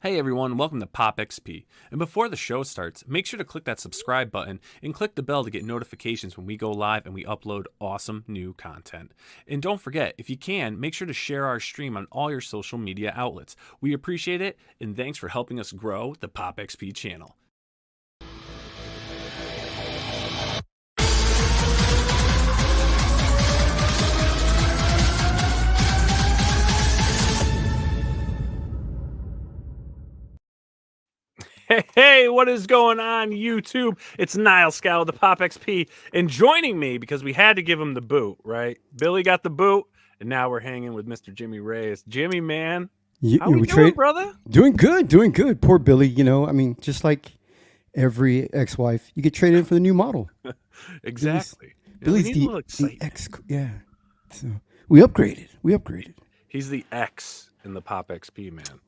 Hey everyone, welcome to Pop XP. And before the show starts, make sure to click that subscribe button and click the bell to get notifications when we go live and we upload awesome new content. And don't forget, if you can, make sure to share our stream on all your social media outlets. We appreciate it, and thanks for helping us grow the Pop XP channel. Hey, what is going on, YouTube? It's Nile, Scala, the Pop XP, and joining me, because we had to give him the boot, right? Billy got the boot, and now we're hanging with Mr. Jimmy Reyes. Jimmy, man, how we doing, brother? Doing good. Poor Billy, I mean, just like every ex-wife, you get traded in for the new model. Exactly. Billy's the X, yeah. So we upgraded. He's the X in the Pop XP, man.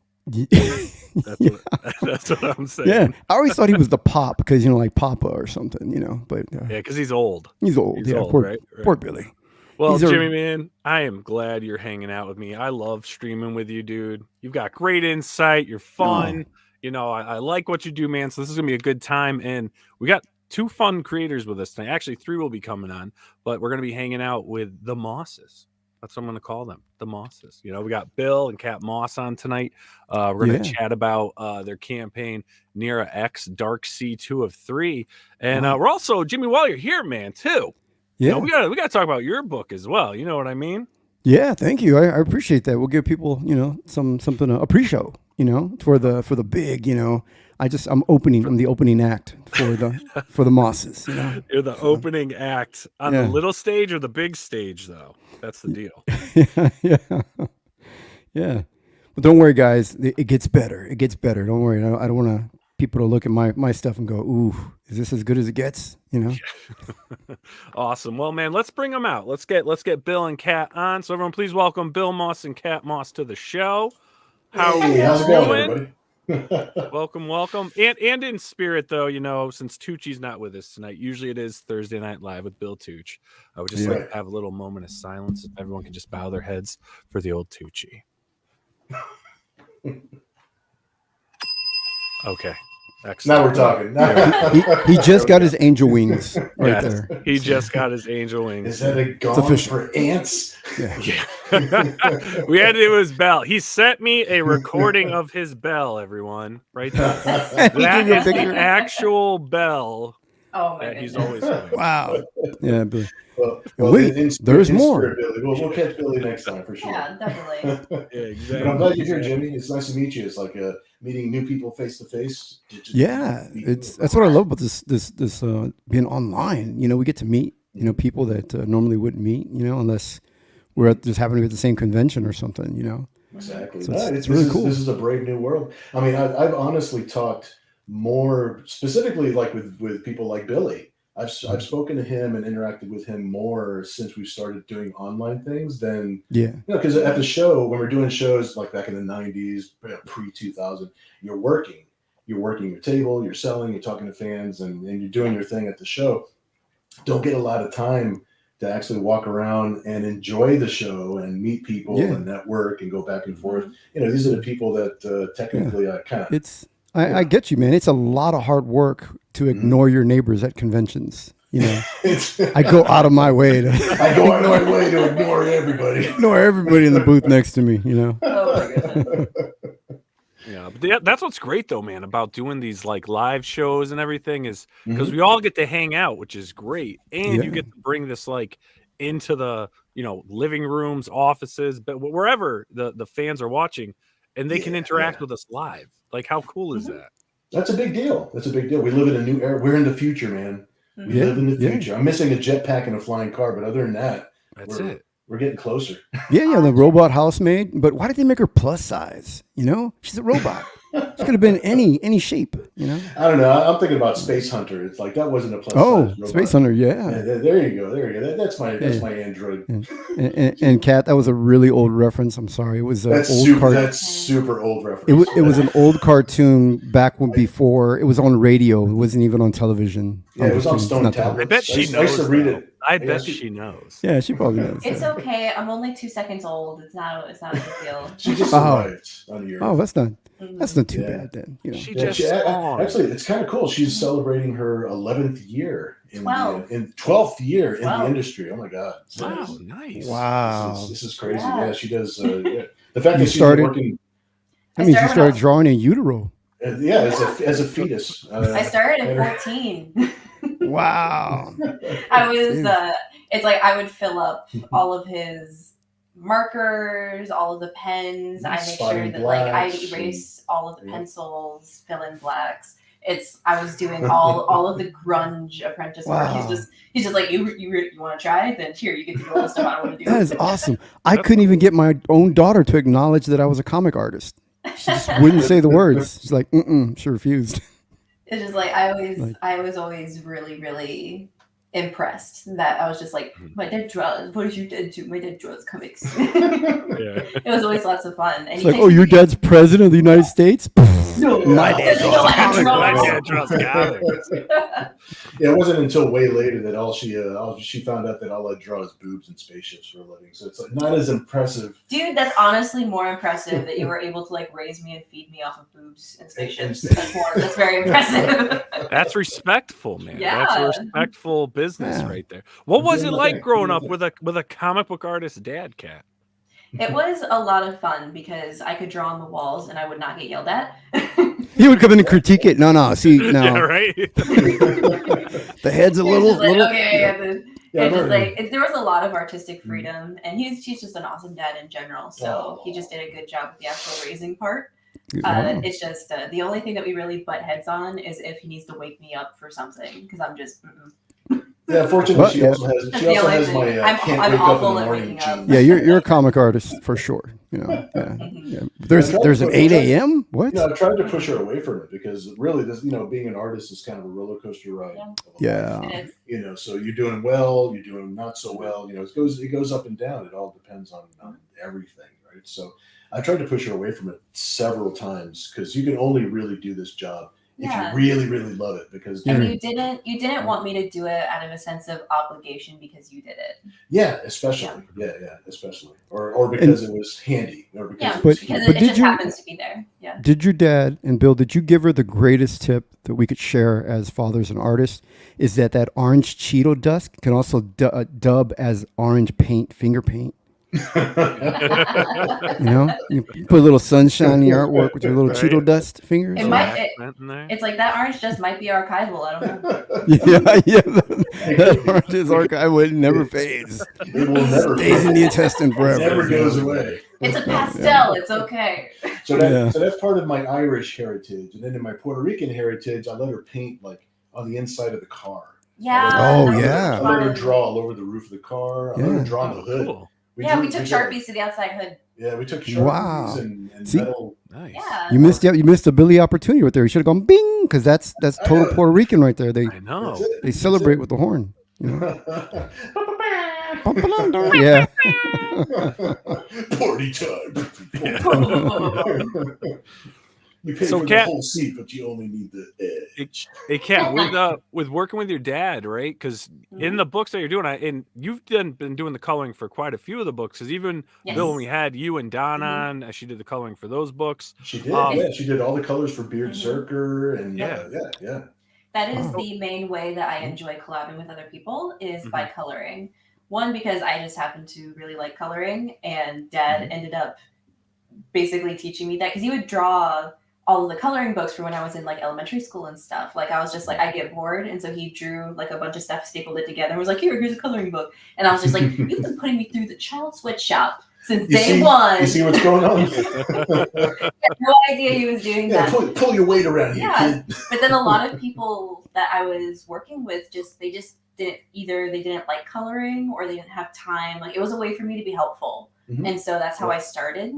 That's what I'm saying. Yeah, I always thought he was the Pop because like Papa or something, but yeah, because he's old. He's old. Poor Billy. Well, Jimmy, man, I am glad you're hanging out with me. I love streaming with you, dude. You've got great insight. You're fun. I like what you do, man. So this is gonna be a good time, and we got two fun creators with us tonight. Actually, three will be coming on, but we're gonna be hanging out with the Mosses. That's what I'm going to call them, the Mosses. We got Bill and Cat Moss on tonight. We're going to chat about their campaign, Nira X, Dark Sea 2 of 3. And we're also, Jimmy, while you're here, man, too. Yeah. We got to talk about your book as well. You know what I mean? Yeah, thank you. I appreciate that. We'll give people, something, a pre-show, for the big, I'm the opening act for the Mosses, You're the opening act on the little stage or the big stage, though. That's the deal. Yeah. But don't worry, guys. It gets better. Don't worry. I don't want people to look at my stuff and go, "Ooh, is this as good as it gets?" Awesome. Well, man, let's bring them out. Let's get Bill and Cat on. So everyone, please welcome Bill Moss and Cat Moss to the show. How's it going, everybody? Welcome. And in spirit, though, since Tucci's not with us tonight, usually it is Thursday Night Live with Bill Tucci. I would just like to have a little moment of silence if everyone can just bow their heads for the old Tucci. Okay. Excellent. Now we're talking. He just got his angel wings there. He just got his angel wings. Is that a gong for ants? Yeah. We had to do his bell. He sent me a recording of his bell, everyone. Right there. That is the actual bell. Oh my God. He's always doing. Wow. Yeah, Billy. Well, there's more. Billy. We'll catch Billy next time for sure. Yeah, definitely. Yeah, exactly. But I'm glad you're here, Jimmy. It's nice to meet you. It's like meeting new people face to face. Yeah, that's what I love about this being online. We get to meet people that normally wouldn't meet. Unless we're just happen to be at the same convention or something. Exactly. So it's really cool. This is a brave new world. I mean, I've honestly talked more specifically like with people like Billy. I've spoken to him and interacted with him more since we started doing online things than because at the show, when we're doing shows like back in the 90s, pre-2000, you're working your table, you're selling, you're talking to fans, and you're doing your thing at the show. Don't get a lot of time to actually walk around and enjoy the show and meet people and network and go back and forth. These are the people that technically I kind of I get you, man. It's a lot of hard work to ignore your neighbors at conventions. I go out of my way to ignore everybody. Ignore everybody in the booth next to me. Oh my goodness. Yeah, but that's what's great though, man, about doing these like live shows and everything is because we all get to hang out, which is great, and you get to bring this like into the living rooms, offices, but wherever the fans are watching, and they can interact with us live. Like, how cool is that? That's a big deal. We live in a new era. We're in the future, man. We live in the future. I'm missing a jetpack and a flying car, but other than that, that's it. We're getting closer. Yeah, the robot housemaid. But why did they make her plus size? She's a robot. She could have been any shape. I don't know. I'm thinking about Space Hunter. It's like that wasn't a plus size robot. Space Hunter. Yeah. There you go. That's my android. And Kat, that was a really old reference. I'm sorry. It was that's super old reference. It was an old cartoon back before it was on radio. It wasn't even on television. Yeah, it was on Stone Tablet. I bet she knows. I used to read it. I bet she knows. Yeah, she probably knows. It's okay. I'm only 2 seconds old. It's not a big deal. She just arrived on the earth. Oh, that's not. That's not too Yeah. bad then. You know. She Yeah, just she, spawned. actually, it's kind of cool. She's celebrating her 11th year in 12th. in 12th year in the 12. industry. Oh my god! Wow, nice. Wow. This is crazy. Yeah. Yeah, she does. Yeah. The fact You that she's started- working, That means you when I started was- drawing in utero. yeah, as a fetus. I started at and- 14. Wow. I was, Jeez. it's like I would fill up all of his markers, all of the pens. I make sure Spotting that like I blacks erase all of the yeah. pencils, fill in blacks. I was doing all of the grunge apprentice work. Wow. He's just like, you want to try? Then here, you get to do all the stuff I don't want to do. That is awesome. I couldn't even get my own daughter to acknowledge that I was a comic artist. She just wouldn't say the words. She's like, she refused. It's just like I was always really, really impressed that I was just like, my dad draws. What did your dad do? My dad draws comics. Yeah. It was always lots of fun. And It's he like, takes oh, your me- dad's president of the United States? No. My dad No, draws my dad comic draws. My books. dad draws comics. Yeah, it wasn't until way later that she found out that all I draw is boobs and spaceships for a living. So it's like not as impressive. Dude, that's honestly more impressive that you were able to like raise me and feed me off of boobs and spaceships. And- That's very impressive. That's respectful, man. Yeah. That's a respectful business Yeah. right there. What was doing it my like thing. growing Doing up my with a comic book artist dad, Cat? It was a lot of fun because I could draw on the walls and I would not get yelled at. He would come in and critique it. No, see, no. Yeah, right. The head's a He was little, just like, little. okay, Yeah, it's just I like there was a lot of artistic freedom, and he's just an awesome dad in general. So he just did a good job with the actual raising part. Wow. It's just the only thing that we really butt heads on is if he needs to wake me up for something because I'm just. Yeah, fortunately, But, she yeah. also has That's the only my thing. can't I'm wake up in awful the at morning waking up. gene. Yeah, you're a comic artist for sure. You know, yeah. Mhm. Yeah. There's an 8 a.m. What? You know, I've tried to push her away from it because really, this being an artist is kind of a roller coaster ride. Yeah. of a life. Yeah. It is. So you're doing well, you're doing not so well. It goes up and down. It all depends on everything, right? So I tried to push her away from it several times because you can only really do this job if Yeah. you really, really love it. Because And you didn't want me to do it out of a sense of obligation because you did it. yeah, especially especially, or because it was handy, or because Yeah, it was because handy. But it did just you- happens to be there. Yeah. Did your dad and Bill, did you give her the greatest tip that we could share as fathers and artists? Is that orange Cheeto dust can also dub as orange paint, finger paint. You know, you put a little sunshine in your artwork with your little Right. Cheeto dust fingers. It might- Accent in there. It's like that orange just might be archival. I don't know. Yeah. That orange is archival. It never fades. It will never Stays in the intestine It forever. never goes away. It's a pastel. It's okay. So Yeah. that's part of my Irish heritage, and then in my Puerto Rican heritage, I let her paint like on the inside of the car. Yeah. Oh, that was yeah. I let her fun. draw all over the roof of the car. I let Yeah. her draw on the hood. Cool. We drew- took did- Sharpies to the outside hood. Yeah, we took Sharpies Wow. and See? metal. Nice. Yeah. You missed a Billy opportunity right there. You should have gone bing, because that's total Puerto Rican right there. They I know. That's it. they celebrate with the horn. You know? That's Yeah. it. Party time. You pay So, for Kat- the whole seat, but you only need the edge. Hey, Kat, with working with your dad, right? Because in the books that you're doing, and you've been doing the coloring for quite a few of the books. Because even Yes. Bill, when we had you and Don Mhm. on, she did the coloring for those books. She did, Um, yeah. She did all the colors for Beard Mhm. Zerker, and Yeah. yeah. That is Wow. the main way that I enjoy collabing with other people is Mm-hmm. by coloring. One, because I just happen to really like coloring, and Dad Mm-hmm. ended up basically teaching me that because he would draw all of the coloring books for when I was in like elementary school and stuff. Like I was just like, I get bored, and so he drew like a bunch of stuff, stapled it together, and was like, here's a coloring book. And I was just like, you've been putting me through the child sweatshop since day one. You see what's going on? No idea he was doing Yeah, that. pull your weight around here, Yeah. kid. But then a lot of people that I was working with they just didn't either they didn't like coloring or they didn't have time. Like it was a way for me to be helpful. Mhm. And so that's how I started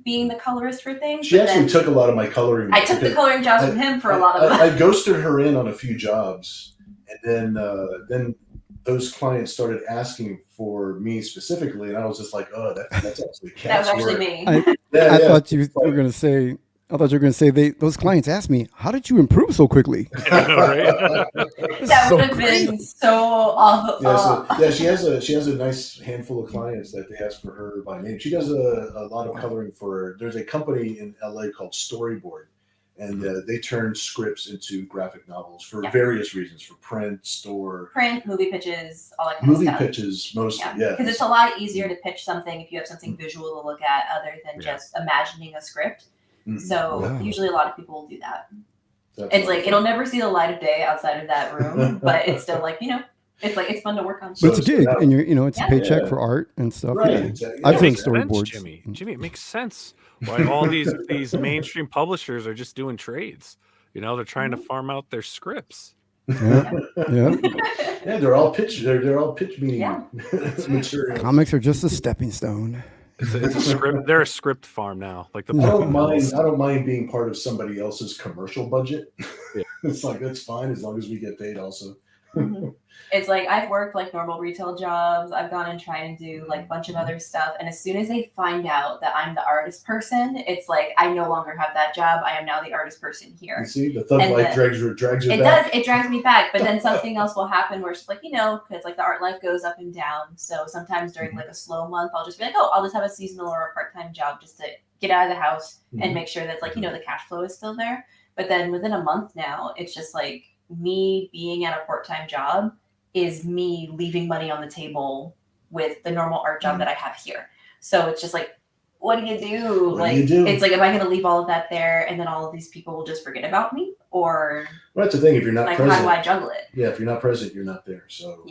being the colorist for things. She But actually then took a lot of my coloring. I took the coloring jobs from him for a lot of them. I ghosted her in on a few jobs, and then those clients started asking for me specifically, and I was just like, "Oh, that's actually That was Kat's actually work." me. I Yeah, I yeah. thought you were going to say, I thought you were going to say those clients asked me, "How did you improve so quickly?" I know, right? That So would have great. been so awful. Yeah, she has a nice handful of clients that they ask for her by name. She does a lot of coloring for. There's a company in LA called Storyboard, and they turn scripts into graphic novels for various reasons, for print, movie pitches, all that kind of stuff. pitches mostly. Yeah, because it's a lot easier to pitch something if you have something visual to look at other than just imagining a script. So usually a lot of people will do that. It's like it'll never see the light of day outside of that room, but it's still like, it's like it's fun to work on. But it's a gig, and it's a paycheck for art and stuff. Right, Yeah. exactly. I've done Makes sense, storyboards. Jimmy, it makes sense why all these mainstream publishers are just doing trades. They're trying to farm out their scripts. Yeah. Yeah, they're all pitch meeting material. Comics are just a stepping stone. It's a script. They're a script farm now. Like the I don't mind being part of somebody else's commercial budget. Yeah. It's like that's fine as long as we get paid also. It's like I've worked like normal retail jobs. I've gone and tried to do like a bunch of other stuff. And as soon as they find out that I'm the artist person, it's like I no longer have that job. I am now the artist person here. You see, the thug life drags you it back. It drags me back. But then something else will happen where it's like, because like the art life goes up and down. So sometimes during like a slow month, I'll just be like, I'll just have a seasonal or a part-time job just to get out of the house and make sure that like, the cash flow is still there. But then within a month now, it's just like me being at a part-time job is me leaving money on the table with the normal art job that I have here. So it's just like, what do you do? It's like, am I going to leave all of that there and then all of these people will just forget about me? Or that's the thing. If you're not present, how do I juggle it? Yeah, if you're not present, you're not there. So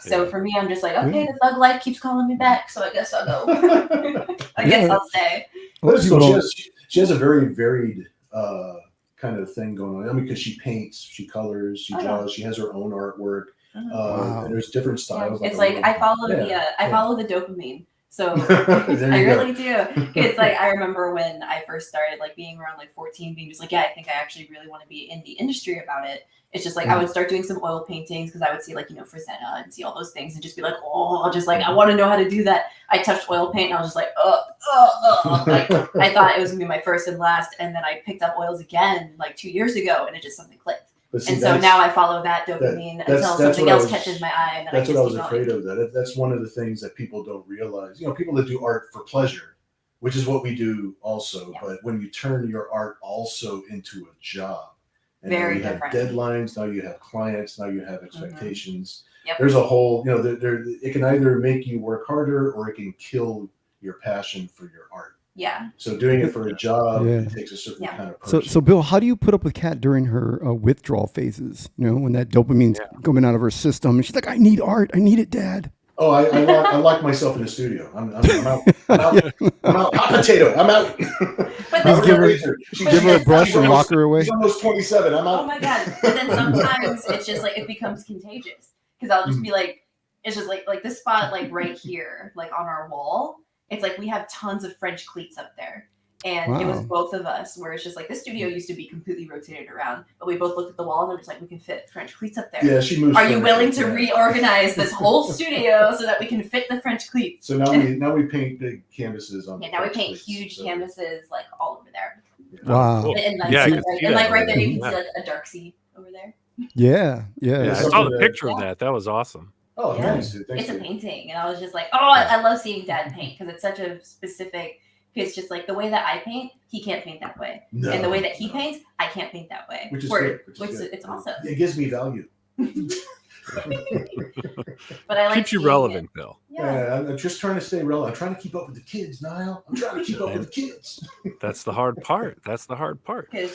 So for me, I'm just like, okay, the thug life keeps calling me back, so I guess I'll go. I guess I'll stay. She has a very varied kind of thing going on. I mean, because she paints, she colors, she draws, she has her own artwork. And there's different styles. It's like I follow the dopamine. So I really do. It's like I remember when I first started like being around like 14, being just like, I think I actually really want to be in the industry about it. It's just like I would start doing some oil paintings because I would see like, Fresnel and see all those things and just be like, just like I want to know how to do that. I touched oil paint and I was just like, like I thought it was gonna be my first and last, and then I picked up oils again like 2 years ago and it just something clicked. And so now I follow that dopamine until something else catches my eye. And then that's what I was afraid of. That's one of the things that people don't realize. People that do art for pleasure, which is what we do also. Yeah. But when you turn your art also into a job, and very now you different. have deadlines, now you have clients, now you have expectations. Yep. There's a whole, it can either make you work harder or it can kill your passion for your art. Yeah. So doing it for a job it takes a certain kind of person. So Bill, how do you put up with Kat during her withdrawal phases? When that dopamine's coming out of her system, and she's like, "I need art. I need it, Dad." Oh, I lock myself in the studio. I'm out. I'm out. Hot potato. I'm out. But give her a brush and lock her away. She's almost 27. I'm out. Oh my God. But then sometimes it's just like it becomes contagious because I'll just be like, it's just like this spot like right here, like on our wall. It's like we have tons of French cleats up there. And it was both of us where it's just like this studio used to be completely rotated around, but we both looked at the wall and they're just like, we can fit French cleats up there. Yeah, she moves. Are you willing to reorganize this whole studio so that we can fit the French cleats? So now we paint big canvases on. Yeah, now we paint huge canvases like all over there. Wow. Cool. And like right there you can see like a dark sea over there. Yeah. I saw the picture of that. That was awesome. Oh, nice. Dude. It's a painting, and I was just like, I love seeing Dad paint because it's such a specific. It's just like the way that I paint, he can't paint that way, and the way that he paints, I can't paint that way. Which is good. It's awesome. It gives me value. But I like keeps you relevant, Bill. Yeah, I'm just trying to stay relevant. I'm trying to keep up with the kids, Nile. I'm trying to keep up with the kids. That's the hard part.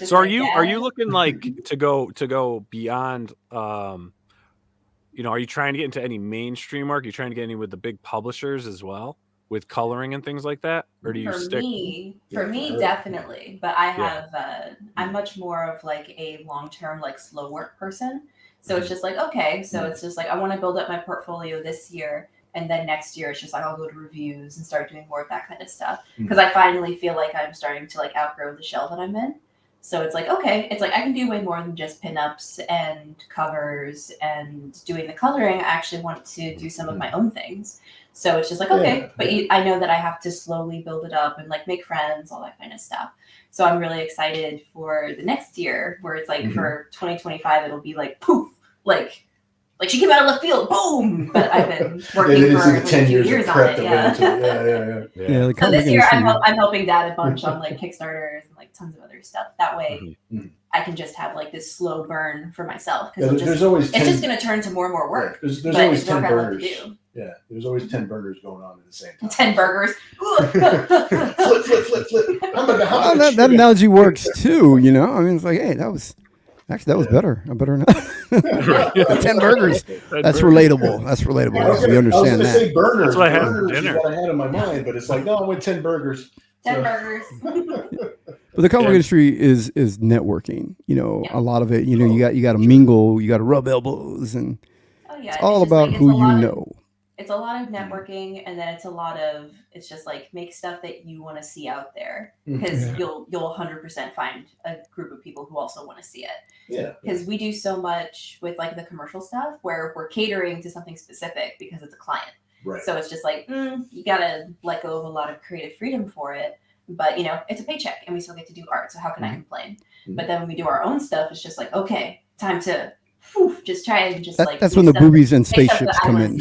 So are you looking like to go beyond? Are you trying to get into any mainstream work? Are you trying to get any with the big publishers as well, with coloring and things like that, or do you stick? For me, definitely. But I have I'm much more of like a long-term, like slow work person. So it's just like, okay, so it's just like I want to build up my portfolio this year, and then next year it's just like I'll go to reviews and start doing more of that kind of stuff because I finally feel like I'm starting to like outgrow the shell that I'm in. So it's like, okay, it's like I can do way more than just pinups and covers and doing the coloring. I actually want to do some of my own things. So it's just like, okay, but I know that I have to slowly build it up and like make friends, all that kind of stuff. So I'm really excited for the next year where it's like for 2025, it'll be like poof, like she came out of left field, boom. But I've been working for like 10 years on it. Yeah. So this year I'm helping Dad a bunch on like Kickstarters and like tons of other stuff. That way I can just have like this slow burn for myself because it's just going to turn to more and more work. There's always 10 burners. Yeah, there's always 10 burners going on at the same time. 10 burgers. flip. That analogy works too. You know, I mean, it's like, hey, that was better. I better not. 10 burgers. That's relatable. That's relatable. We understand that. Say burgers. That's what I had for dinner. Is what I had in my mind, but it's like, no, I went 10 burgers. 10 burgers. But the comic industry is networking. You know, a lot of it. You know, you got to mingle. You got to rub elbows, and it's all about who you know. It's a lot of networking, and then it's just like make stuff that you want to see out there because you'll 100% find a group of people who also want to see it. Yeah. Because we do so much with like the commercial stuff where we're catering to something specific because it's a client. Right. So it's just like you gotta let go of a lot of creative freedom for it, but you know it's a paycheck and we still get to do art. So how can I complain? But then when we do our own stuff, it's just like okay, time to. Just try and just that's when the boobies and spaceships come in.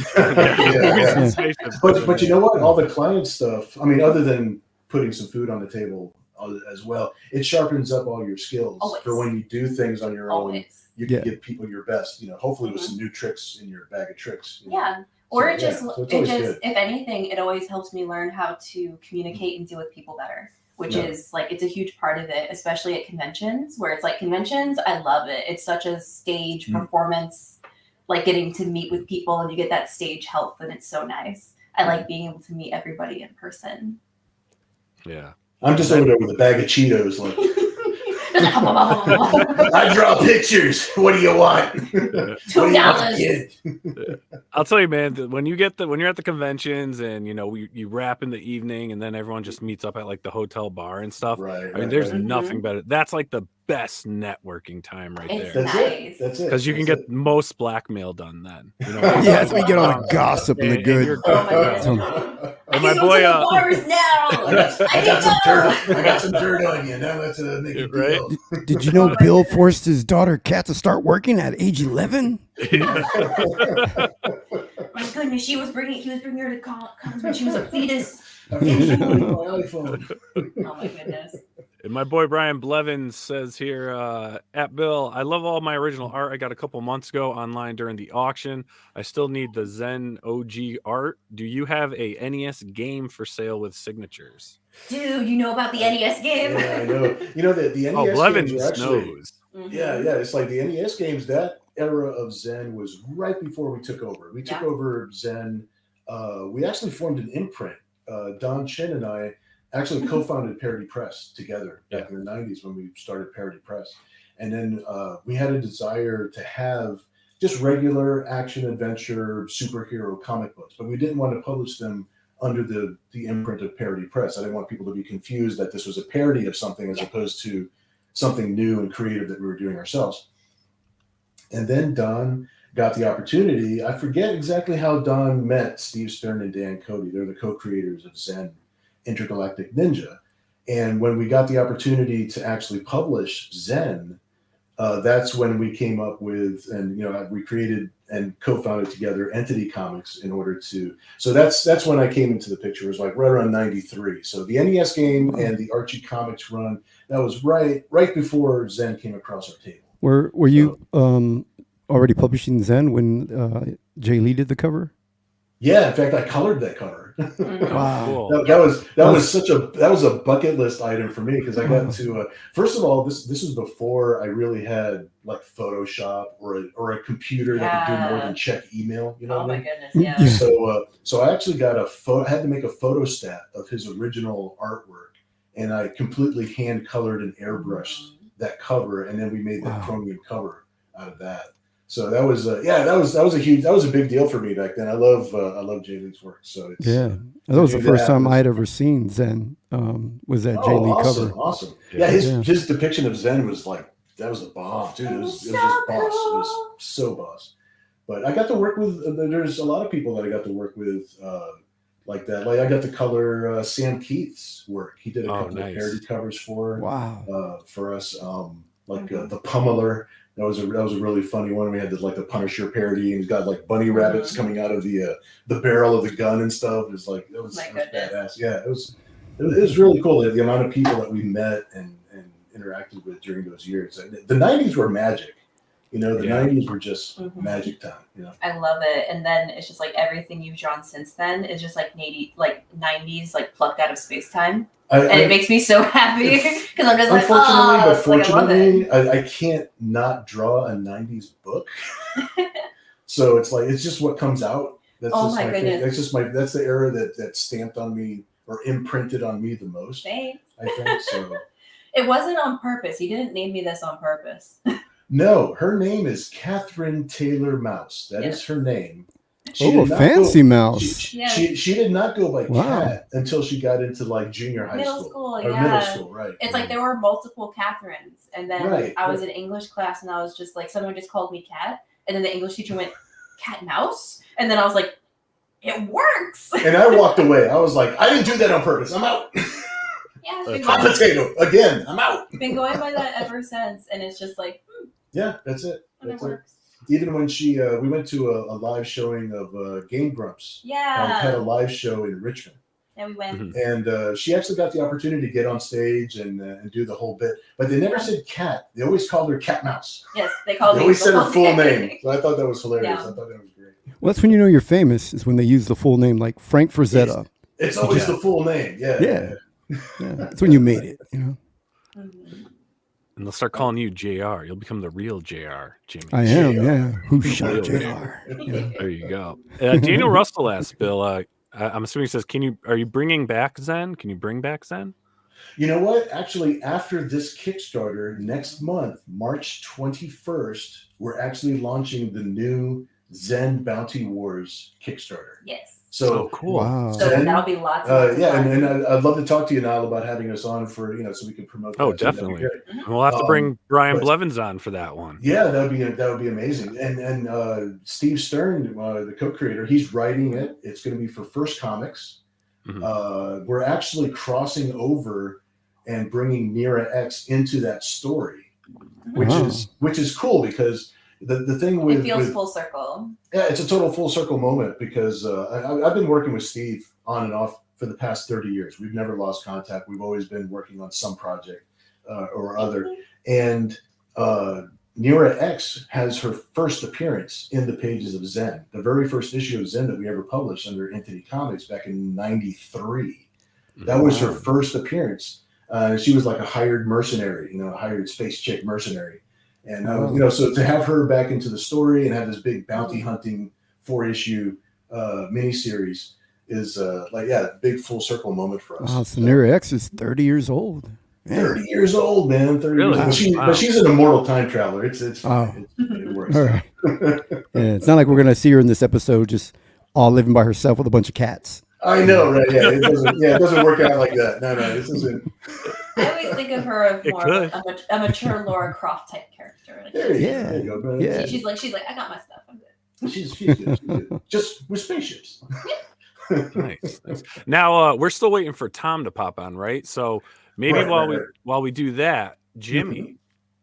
But you know what? All the client stuff, I mean, other than putting some food on the table as well, it sharpens up all your skills for when you do things on your own. You can give people your best, you know, hopefully with some new tricks in your bag of tricks. Yeah. Or it just, if anything, it always helps me learn how to communicate and deal with people better. Which is like, it's a huge part of it, especially at conventions where it's like conventions. I love it. It's such a stage performance, like getting to meet with people and you get that stage health and it's so nice. I like being able to meet everybody in person. Yeah. I'm just over there with a bag of Cheetos. Like, I draw pictures. What do you want? $2. I'll tell you, man. When you're at the conventions and you know you wrap in the evening and then everyone just meets up at like the hotel bar and stuff. Right. I mean, there's nothing better. That's like the best networking time right there. That's nice. That's it. Because you can get most blackmail done then. You know, that's when you get all the gossip and the good. And my boy, bars now. I got some dirt on you. Now let's make it right. Did you know Bill forced his daughter Kat to start working at age 11? My goodness, he was bringing her to cons when she was a fetus. Oh my goodness. And my boy Brian Blevins says here, at Bill, I love all my original art I got a couple months ago online during the auction. I still need the Zen OG art. Do you have a NES game for sale with signatures? Dude, you know about the NES game? Yeah, I know. You know the NES Blevins games actually, knows. Yeah, it's like the NES games, that era of Zen was right before we took over. We took over Zen. We actually formed an imprint. Don Chin and I actually co-founded Parody Press together back in the 90s when we started Parody Press. And then we had a desire to have just regular action adventure superhero comic books, but we didn't want to publish them under the imprint of Parody Press. I didn't want people to be confused that this was a parody of something as opposed to something new and creative that we were doing ourselves. And then Don got the opportunity. I forget exactly how Don met Steve Stern and Dan Cody. They're the co-creators of Zen Intergalactic Ninja. And when we got the opportunity to actually publish Zen, that's when we came up with, and we created and co-founded together Entity Comics in order to. So that's when I came into the picture. It was like right around '93. So the NES game and the Archie Comics run, that was right before Zen came across our table. Were you already publishing Zen when Jay Lee did the cover? Yeah, in fact, I colored that cover. Wow, cool. that was a bucket list item for me because I got to first of all, this was before I really had like Photoshop or a computer that could do more than check email. You know? Oh my goodness, yeah. So I actually got I had to make a photostat of his original artwork, and I completely hand colored and airbrushed that cover, and then we made that chromium cover out of that. So that was that was a big deal for me back then. I love Jay Lee's work. So it's, that was the first time I had ever seen Zen. Was that Jay Lee cover? Awesome. Yeah, his depiction of Zen was like, that was a bomb, dude. It was just boss. It was so boss. But I got to work with. There's a lot of people that I got to work with like that. Like I got to color Sam Keith's work. He did a couple of parody covers for us. The Pummeler. That was a really funny one. We had the Punisher parody, and he's got like bunny rabbits coming out of the barrel of the gun and stuff. It was like it was badass. Yeah, it was really cool. The amount of people that we met and interacted with during those years. The 90s were magic. You know, the 90s were just magic time. You know, I love it. And then it's just like everything you've drawn since then is just like 90s, like plucked out of space time. And it makes me so happy because I'm just fortunately, I can't not draw a 90s book. So it's just what comes out. That's my goodness. That's the era that stamped on me or imprinted on me the most. Thanks. I think so. It wasn't on purpose. He didn't name me this on purpose. No, her name is Catherine Taylor Mouse. That is her name. A fancy mouse. She did not go by Cat until she got into like junior high school. Middle school, right. It's like there were multiple Catherines. And then I was in English class and I was just like, someone just called me Cat. And then the English teacher went, Cat Mouse? And then I was like, it works. And I walked away. I was like, I didn't do that on purpose. I'm out. Hot potato. Again, I'm out. Been going by that ever since. And it's just like, yeah, that's it. And it works. Even when we went to a live showing of Game Grumps. Yeah. Had a live show in Richmond. Yeah, we went. And she actually got the opportunity to get on stage and do the whole bit. But they never said Cat. They always called her Cat Mouse. Yes, they always said her full name. So I thought that was hilarious. Yeah. I thought that was great. Well, that's when you know you're famous, is when they use the full name, like Frank Frazetta. It's always the full name. Yeah. That's when you made it, you know. And they'll start calling you JR. You'll become the real JR, Jimmy. I am, yeah. Who shot JR? Yeah. There you go. Daniel Russell asks, Bill, I'm assuming he says, are you bringing back Zen? Can you bring back Zen? You know what? Actually, after this Kickstarter, next month, March 21st, we're actually launching the new Zen Bounty Wars Kickstarter. Yes. So cool. Wow. So that'll be lots of fun. And I'd love to talk to you, Nile, about having us on for, so we can promote that. Oh, definitely. We'll have to bring Brian Blevins on for that one. Yeah, that would be amazing. And Steve Stern, the co-creator, he's writing it. It's going to be for First Comics. We're actually crossing over and bringing Nira X into that story, which is cool because the thing with it feels full circle. Yeah, it's a total full circle moment because I've been working with Steve on and off for the past 30 years. We've never lost contact. We've always been working on some project or other. And Nira X has her first appearance in the pages of Zen, the very first issue of Zen that we ever published under Entity Comics back in '93. That was her first appearance. She was like a hired mercenary, a hired space chick mercenary. And, so to have her back into the story and have this big bounty hunting 4-issue miniseries is big full circle moment for us. Wow, so Nira X is 30 years old. Man. 30 years old, man. 30 really? years old. But she's an immortal time traveler. It's fine. It works. All right. It's not like we're going to see her in this episode just all living by herself with a bunch of cats. I know, right? Yeah, it doesn't work out like that. No, this isn't. I always think of her as more of a mature Laura Croft type character. Like, there you go, man. Yeah. She's like, I got my stuff. I'm good. She's good. Just with spaceships. Nice. Now we're still waiting for Tom to pop on, right? So maybe while we do that, Jimmy.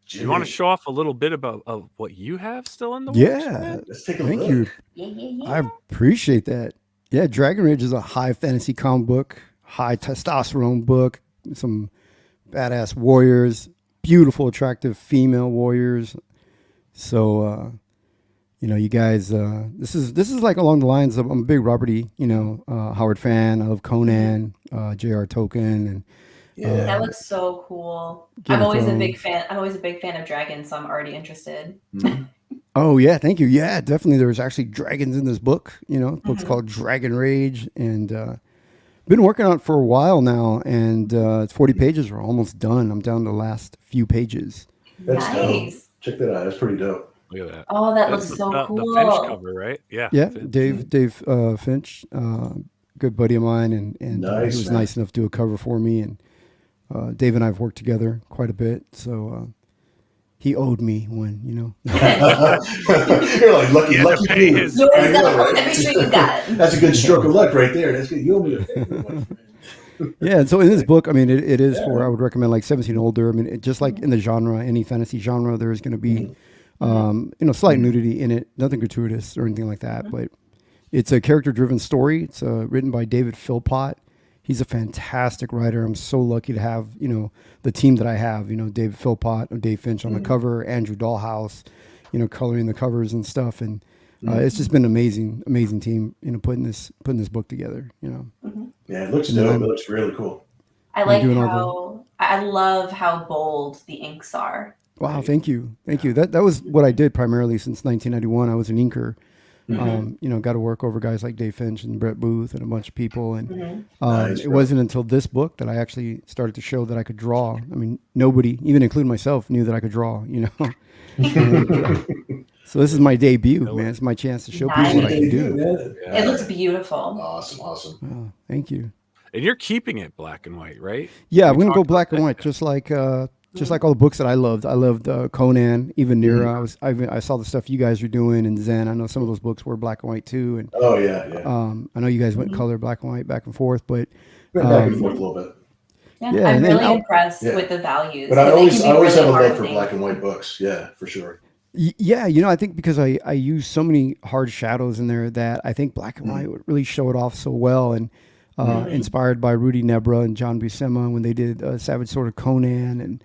You want to show off a little bit of what you have still in the works? Yeah. Let's take a Thank look. you. Yeah. I appreciate that. Yeah, Dragon Rage is a high fantasy comic book, high testosterone book, some badass warriors, beautiful, attractive female warriors. So, you guys, this is like along the lines of, I'm a big Robert E. Howard fan. I love Conan, J.R. Tolkien, and that looks so cool. I'm always a big fan of dragons, so I'm already interested. Oh yeah, thank you. Yeah, definitely. There's actually dragons in this book. The book's called Dragon Rage, and been working on it for a while now. And it's 40 pages. We're almost done. I'm down to the last few pages. That's nice. dope. Check that out. That's pretty dope. Look at that. Oh, that That's looks so cool. The Finch cover, right? Yeah. Yeah, Finch. Dave Finch, good buddy of mine, and Nice, he was man. nice enough to do a cover for me. And Dave and I have worked together quite a bit, so he owed me one, you know. You're like lucky pay you. his- You always I know, got right? every stream you got. That's a good stroke of luck right there. That's good. You owe me a favor, my friend. Yeah, and so in this book, I mean, it is for, I would recommend like 17 and older. I mean, just like in the genre, any fantasy genre, there is going to be, slight nudity in it, nothing gratuitous or anything like that. But it's a character-driven story. It's written by David Philpott. He's a fantastic writer. I'm so lucky to have, the team that I have, David Philpott or Dave Finch on the cover, Andrew Dahlhaus, coloring the covers and stuff. And it's just been an amazing team, putting this book together, Yeah, it looks dope. It looks really cool. I like how I love how bold the inks are. Wow, thank you. That was what I did primarily since 1991. I was an inker. Got to work over guys like Dave Finch and Brett Booth and a bunch of people. And Nice, it wasn't until this book that I actually started to show that I could draw. I mean, nobody, even including myself, knew that I could draw, So this is my debut, man. It's my chance to show people what I can do. Yeah. It looks beautiful. Awesome. Oh, thank you. And you're keeping it black and white, right? Yeah, I'm going to go black and white, just like all the books that I loved. I loved Conan, even Nira. I saw the stuff you guys were doing, and Zen. I know some of those books were black and white too. And Oh yeah. I know you guys went color black and white back and forth, but Went back and forth a little bit. Yeah, I'm really impressed with the values. But I always have really a hard love for things. black and white books. Yeah, for sure. yeah, I think because I use so many hard shadows in there that I think black and white would really show it off so well. And inspired by Rudy Nebra and John Buscema when they did Savage Sword of Conan, and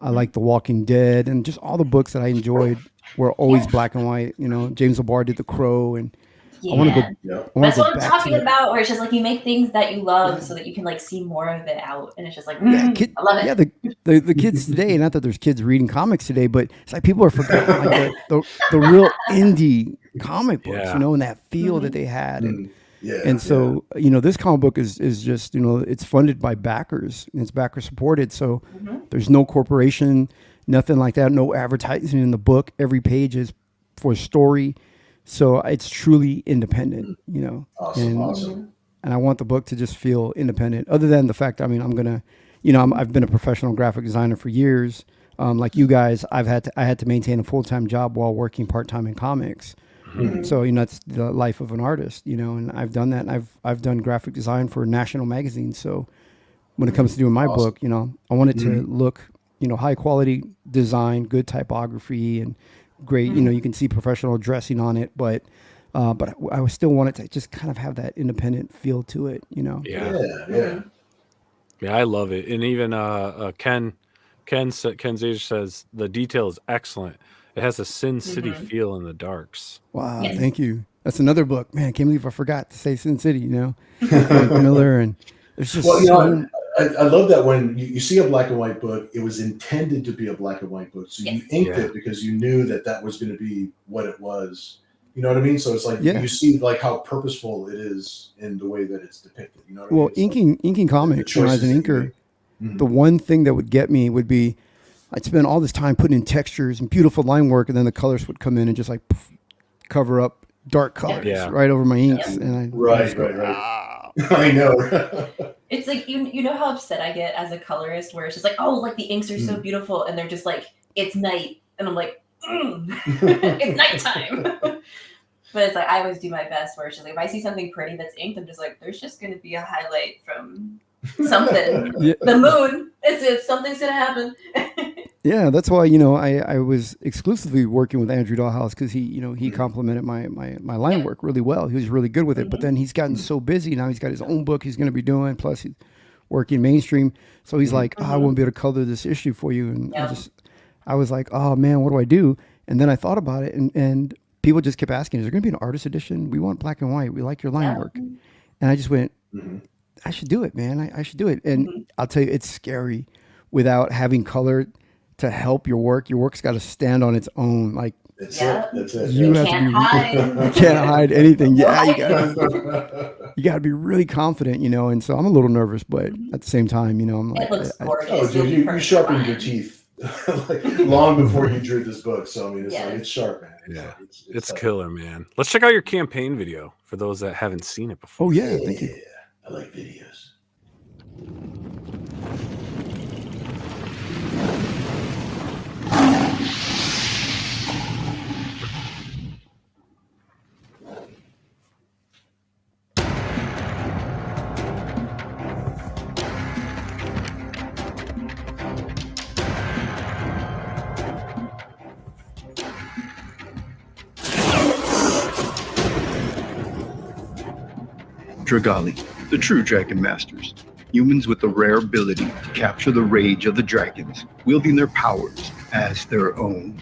I like The Walking Dead, and just all the books that I enjoyed were always black and white. James LeBar did The Crow, and I want to go. That's what I'm talking about, where it's just like you make things that you love so that you can like see more of it out, and it's just like I love it. Yeah, the kids today, not that there's kids reading comics today, but it's like people are forgetting like the real indie comic books, and that feel that they had. And so, this comic book is just, it's funded by backers, and it's backer supported. So there's no corporation, nothing like that, no advertising in the book. Every page is for story. So it's truly independent, Awesome. And I want the book to just feel independent, other than the fact, I'm going to, I've been a professional graphic designer for years. Like you guys, I had to maintain a full-time job while working part-time in comics. So, it's the life of an artist, and I've done that. And I've done graphic design for national magazines. So when it comes to doing my book, I want it to look, high quality design, good typography, and great, you can see professional dressing on it, but I still want it to just kind of have that independent feel to it, Yeah. Yeah, I love it. And even Ken Zage says the detail is excellent. It has a Sin City feel in the darks. Wow, thank you. That's another book. Man, I can't believe I forgot to say Sin City, Frank Miller, and there's just I love that when you see a black and white book, it was intended to be a black and white book. So you inked it because you knew that was going to be what it was. You know what I mean? So it's like you see like how purposeful it is in the way that it's depicted. You know what I mean? Inking comics, when I was an inker, the one thing that would get me would be I'd spend all this time putting in textures and beautiful line work, and then the colors would come in and just like cover up dark colors right over my inks. And right. I know. It's like you know how upset I get as a colorist, where it's just like, oh, like the inks are so beautiful, and they're just like, it's night, and I'm like, it's nighttime. But it's like I always do my best, where it's just like if I see something pretty that's inked, I'm just like, there's just gonna be a highlight from something. The moon. It's something's gonna happen. Yeah, that's why I was exclusively working with Andrew Dahlhaus, because he complimented my line work really well. He was really good with it, but then he's gotten so busy now. He's got his own book he's going to be doing, plus he's working mainstream. So he's like, I won't be able to color this issue for you, and I was like, oh man, what do I do? And then I thought about it, and people just kept asking, is there going to be an artist edition? We want black and white. We like your line work, and I just went, I should do it, man. I should do it. And I'll tell you, it's scary without having color to help your work. Your work's got to stand on its own. Like that's it. You have can't to be. hide. You can't hide anything. Yeah, you got to be really confident, And so I'm a little nervous, but at the same time, I'm like, It looks gorgeous. Oh, dude, you sharpened your teeth like long before you drew this book. So I mean, it's Yes. like it's sharp, man. Yeah. Like, It's tough. killer, man. Let's check out your campaign video for those that haven't seen it before. Oh yeah, thank you. I like videos. Dragali, the true dragon masters. Humans with the rare ability to capture the rage of the dragons, wielding their powers as their own.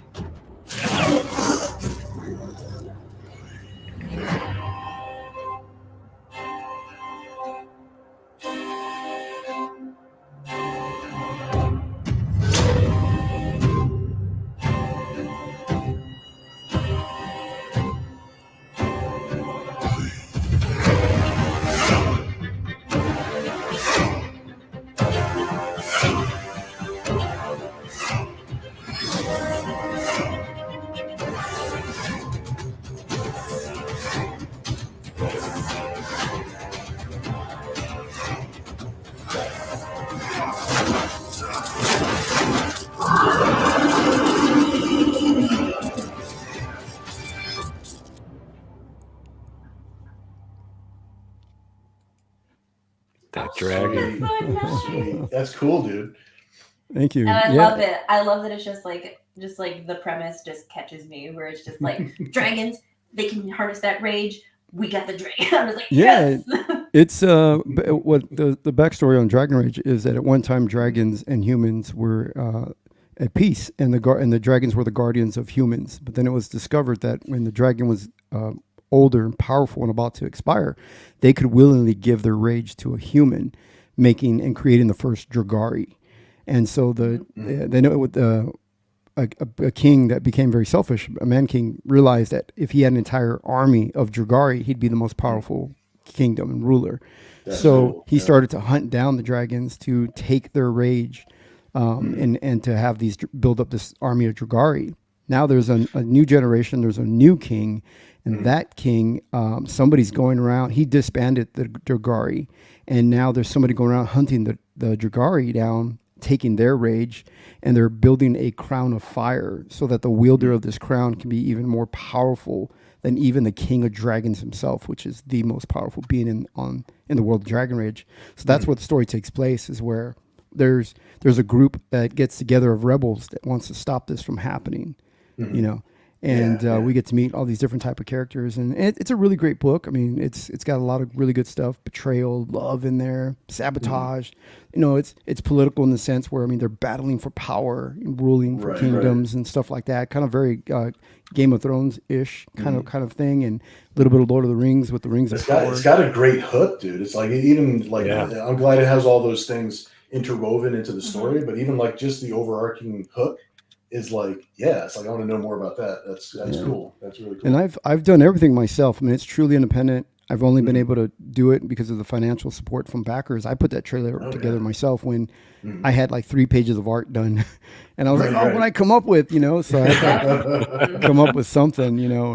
That dragon. That's so nice. Sweet. That's cool, dude. Thank you. And I Yeah. love it. I love that it's just like the premise just catches me, where it's just like dragons, they can harness that rage. We got the dragon. I'm just like, Yeah. yes. It's what the backstory on Dragon Rage is that at one time dragons and humans were at peace, and the dragons were the guardians of humans. But then it was discovered that when the dragon was older and powerful and about to expire, they could willingly give their rage to a human, making and creating the first Dragari. And so they know with a king that became very selfish, a man king, realized that if he had an entire army of Dragari, he'd be the most powerful kingdom and ruler. That's So cool. he Yeah. started to hunt down the dragons to take their rage, and to have these build up this army of Dragari. Now there's a new generation. There's a new king, and that king, somebody's going around. He disbanded the Dragari, and now there's somebody going around hunting the Dragari down, taking their rage, and they're building a crown of fire so that the wielder of this crown can be even more powerful than even the king of dragons himself, which is the most powerful being in the world of Dragon Rage. So that's where the story takes place, is where there's a group that gets together of rebels that wants to stop this from happening, you know. And we get to meet all these different type of characters, and it's a really great book. I mean, it's got a lot of really good stuff: betrayal, love in there, sabotage. You know, it's political in the sense where, I mean, they're battling for power and ruling for kingdoms and stuff like that. Kind of very Game of Thrones ish kind of thing, and a little bit of Lord of the Rings with the Rings of Power. It's got a great hook, dude. It's like even like I'm glad it has all those things interwoven into the story, but even like just the overarching hook is like, it's like I want to know more about that. That's cool. That's really cool. And I've done everything myself. I mean, it's truly independent. I've only been able to do it because of the financial support from backers. I put that trailer together myself when I had like 3 pages of art done, and I was like, what would I come up with? You know, so I had to come up with something, you know,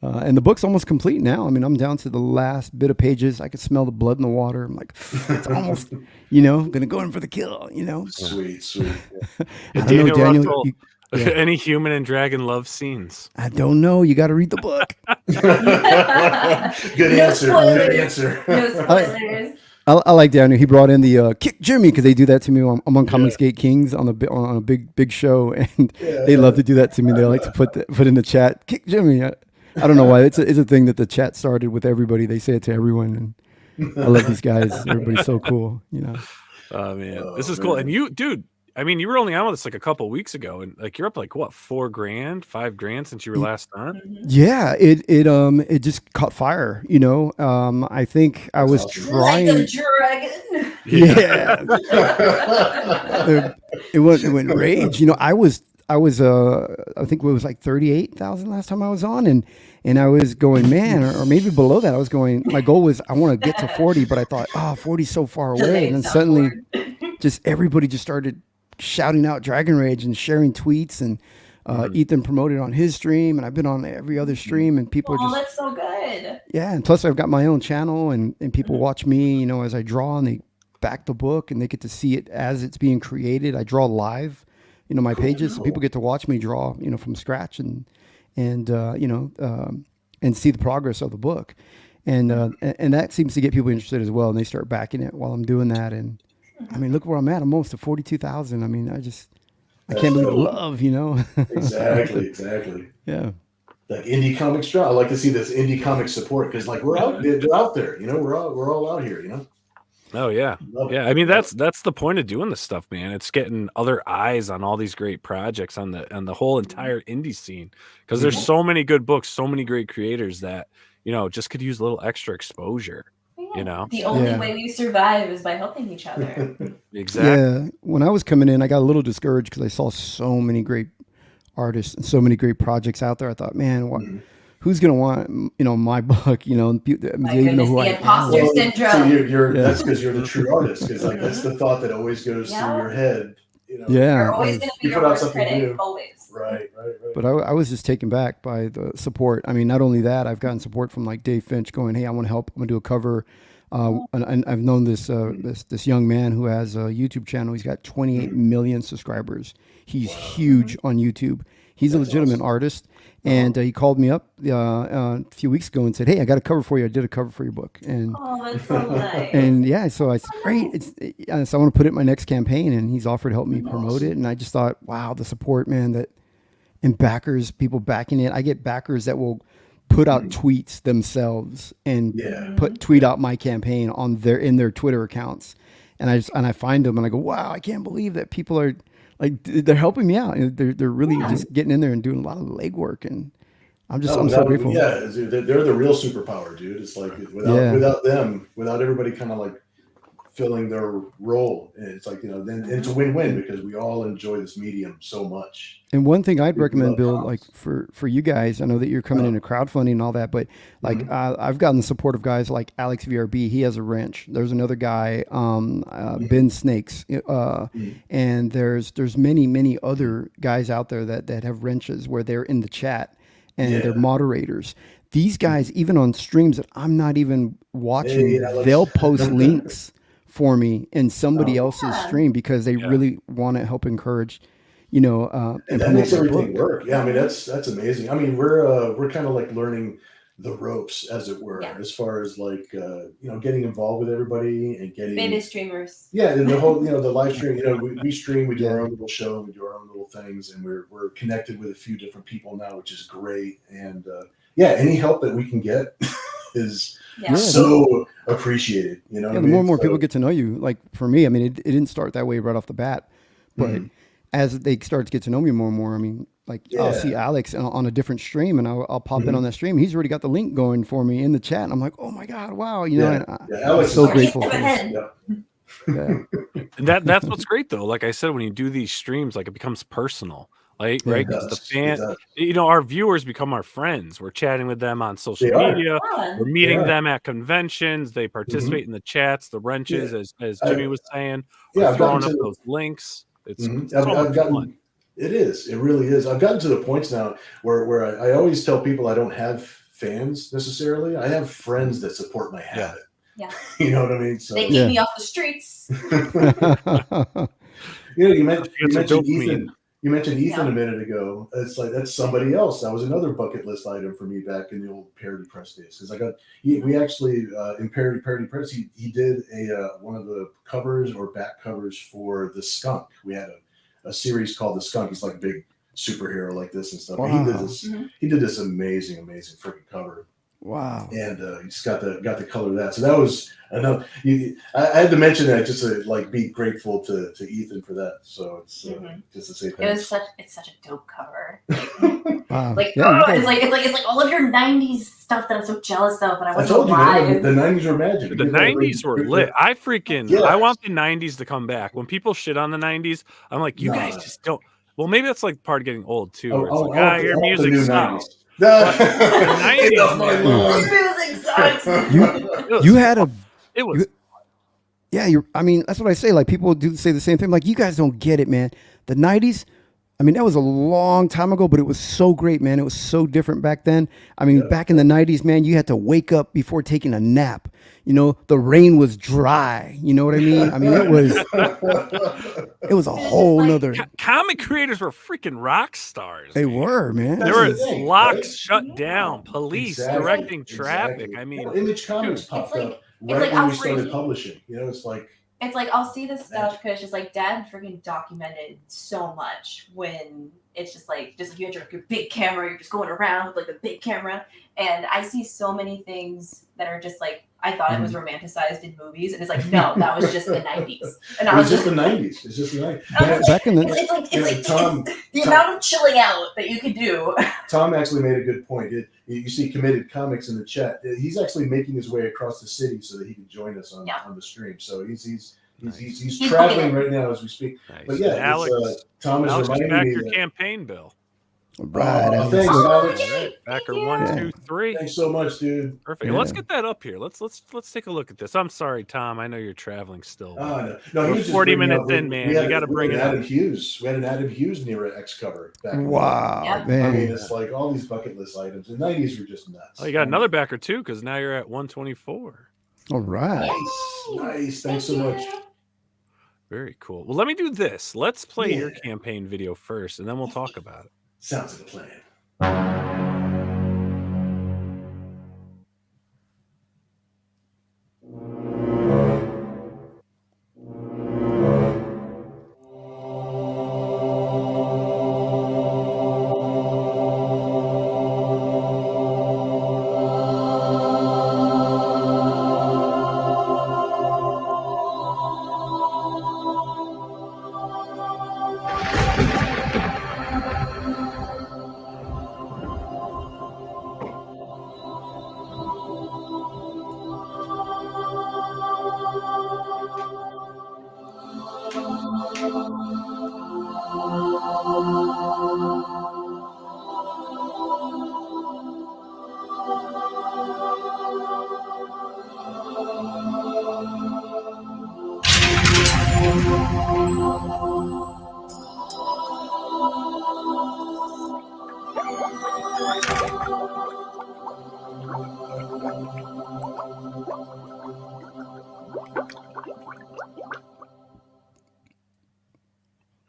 and the book's almost complete now. I mean, I'm down to the last bit of pages. I could smell the blood in the water. I'm like, it's almost, you know, gonna go in for the kill, you know. Sweet. I don't know, Daniel. Russell, any human and dragon love scenes? I don't know. You got to read the book. Good answer. Good answer. No spoilers. I like Daniel. He brought in the Kick Jimmy, because they do that to me. I'm on Comicsgate Kings on a big show, and they love to do that to me. They like to put in the chat, Kick Jimmy. I don't know why. It's a thing that the chat started with everybody. They say it to everyone, and I love these guys. Everybody's so cool, you know. Oh man, this is cool. And you, dude, I mean, you were only on with us like a couple of weeks ago, and like you're up like what, $4,000, $5,000 since you were last on. Yeah, it just caught fire, you know. I think I was trying. Like a dragon. Yeah, it went rage. You know, I was I think it was like 38,000 last time I was on, and I was going, man, or maybe below that. I was going, my goal was I want to get to 40, but I thought, 40 is so far away, and then suddenly just everybody just started shouting out Dragon Rage and sharing tweets, and Ethan promoted on his stream, and I've been on every other stream, and people are just, that's so good. yeah. And plus I've got my own channel, and people watch me, as I draw, and they back the book, and they get to see it as it's being created. I draw live, my pages, so people get to watch me draw, from scratch, and see the progress of the book. And that seems to get people interested as well, and they start backing it while I'm doing that. And I mean, look where I'm at. I'm almost to 42,000. I mean, I can't believe the love, Exactly. Yeah. Like indie comics draw. I like to see this indie comic support, because like they're out there. We're all out here. Oh yeah, yeah. I mean, that's the point of doing this stuff, man. It's getting other eyes on all these great projects on the whole entire indie scene, because there's so many good books, so many great creators that just could use a little extra exposure. The only way we survive is by helping each other. Exactly. Yeah. When I was coming in, I got a little discouraged because I saw so many great artists and so many great projects out there. I thought, man, who's gonna want my book? They even know who I am. Imposter syndrome. So that's because you're the true artist. Because like that's the thought that always goes through your head. Yeah. You're always going to be your worst critic. Always. Right. But I was just taken back by the support. I mean, not only that, I've gotten support from like Dave Finch going, "Hey, I want to help. I'm gonna do a cover." And I've known this young man who has a YouTube channel. He's got 28 million subscribers. He's huge on YouTube. He's a legitimate artist. And he called me up a few weeks ago and said, "Hey, I got a cover for you. I did a cover for your book." And that's so nice. And yeah, so I said, "Great! So I want to put it in my next campaign." And he's offered to help me promote it. And I just thought, wow, the support, man! And backers, people backing it. I get backers that will put out tweets themselves and tweet out my campaign in their Twitter accounts. And I find them and I go, wow, I can't believe that people are like, they're helping me out. They're really just getting in there and doing a lot of legwork. And I'm so grateful. Yeah, they're the real superpower, dude. It's like without them, without everybody kind of like filling their role, and it's like then it's a win-win, because we all enjoy this medium so much. And one thing I'd recommend, Bill, like for you guys, I know that you're coming into crowdfunding and all that, but like I've gotten the support of guys like Alex VRB. He has a wrench. There's another guy, Ben Snakes, and there's many other guys out there that have wrenches where they're in the chat and they're moderators. These guys, even on streams that I'm not even watching, they'll post links for me in somebody else's stream, because they really want to help encourage, and that makes everything work. Yeah, I mean that's amazing. I mean we're kind of like learning the ropes, as it were, as far as like getting involved with everybody and getting beta streamers. Yeah, and the whole the live stream. We stream, we do our own little show, we do our own little things, and we're connected with a few different people now, which is great. And any help that we can get is so appreciated. The more and more people get to know you. Like for me, I mean, it didn't start that way right off the bat, but as they start to get to know me more and more, I mean, like I'll see Alex on a different stream, and I'll pop in on that stream. He's already got the link going for me in the chat, and I'm like, oh my god, wow, Alex I'm so grateful for this. And that's what's great though. Like I said, when you do these streams, like it becomes personal. Right? Because the fan, our viewers become our friends. We're chatting with them on social media. We're meeting them at conventions. They participate in the chats, the wrenches, as Jimmy was saying. We're throwing up those links. It's so fun. It is. It really is. I've gotten to the points now where I always tell people I don't have fans necessarily. I have friends that support my habit. Yeah. You know what I mean? So they keep me off the streets. You mentioned Ethan. You mentioned Ethan a minute ago. It's like that's somebody else. That was another bucket list item for me back in the old Parody Press days. Because we actually in Parody Press, he did one of the covers or back covers for the Skunk. We had a series called the Skunk. He's like a big superhero like this and stuff. Wow. He did this amazing freaking cover. Wow. And he just got the color of that. So that was enough. I had to mention that just to like be grateful to Ethan for that. So it's just to say thanks. It's such a dope cover. Wow. It's like all of your 90s stuff that I'm so jealous of, and I told you, man, the 90s were magic. The 90s were lit. I want the 90s to come back. When people shit on the now I'm like, you guys just don't. Well, maybe that's like part of getting old too. Where it's like, your music sucks. You had a. It was. Yeah, I mean, that's what I say. Like people do say the same thing. Like you guys don't get it, man. The '90s. I mean, that was a long time ago, but it was so great, man. It was so different back then. I mean, back in the '90s, man, you had to wake up before taking a nap. You know, the rain was dry. You know what I mean? I mean, it was a whole nother. Comic creators were freaking rock stars. They were, man. There were thing, locks right? shut down, police directing traffic. I mean, Image Comics popped up right like when we started publishing. You know, it's like I'll see this stuff because just like Dad freaking documented so much when it's just like you have your big camera, you're just going around with like the big camera, and I see so many things that are just like I thought it was romanticized in movies, and it's like no, that was just the '90s, and it was just the '90s. It's just the '90s. Back in the it's the amount of chilling out that you could do. Tom actually made a good point. You see Committed Comics in the chat. He's actually making his way across the city so that he can join us on the stream. So he's traveling right now as we speak. Nice. But yeah, Alex, Tom is reminding back me your that, campaign bill. right. thanks, Alex. Backer 1, 2, 3. Thanks so much, dude. Perfect. Yeah. Let's get that up here. Let's take a look at this. I'm sorry, Tom. I know you're traveling still. No, We're 40 minutes in, man. We got to bring it up. Adam Hughes. We had an Adam Hughes Nira X cover back in the day. Wow, man. I mean, it's like all these bucket list items. The '90s were just nuts. Oh, you got another backer too, because now you're at 124. All right. Nice. Thanks so much. Very cool. Well, let me do this. Let's play your campaign video first, and then we'll talk about it. Sounds like a plan.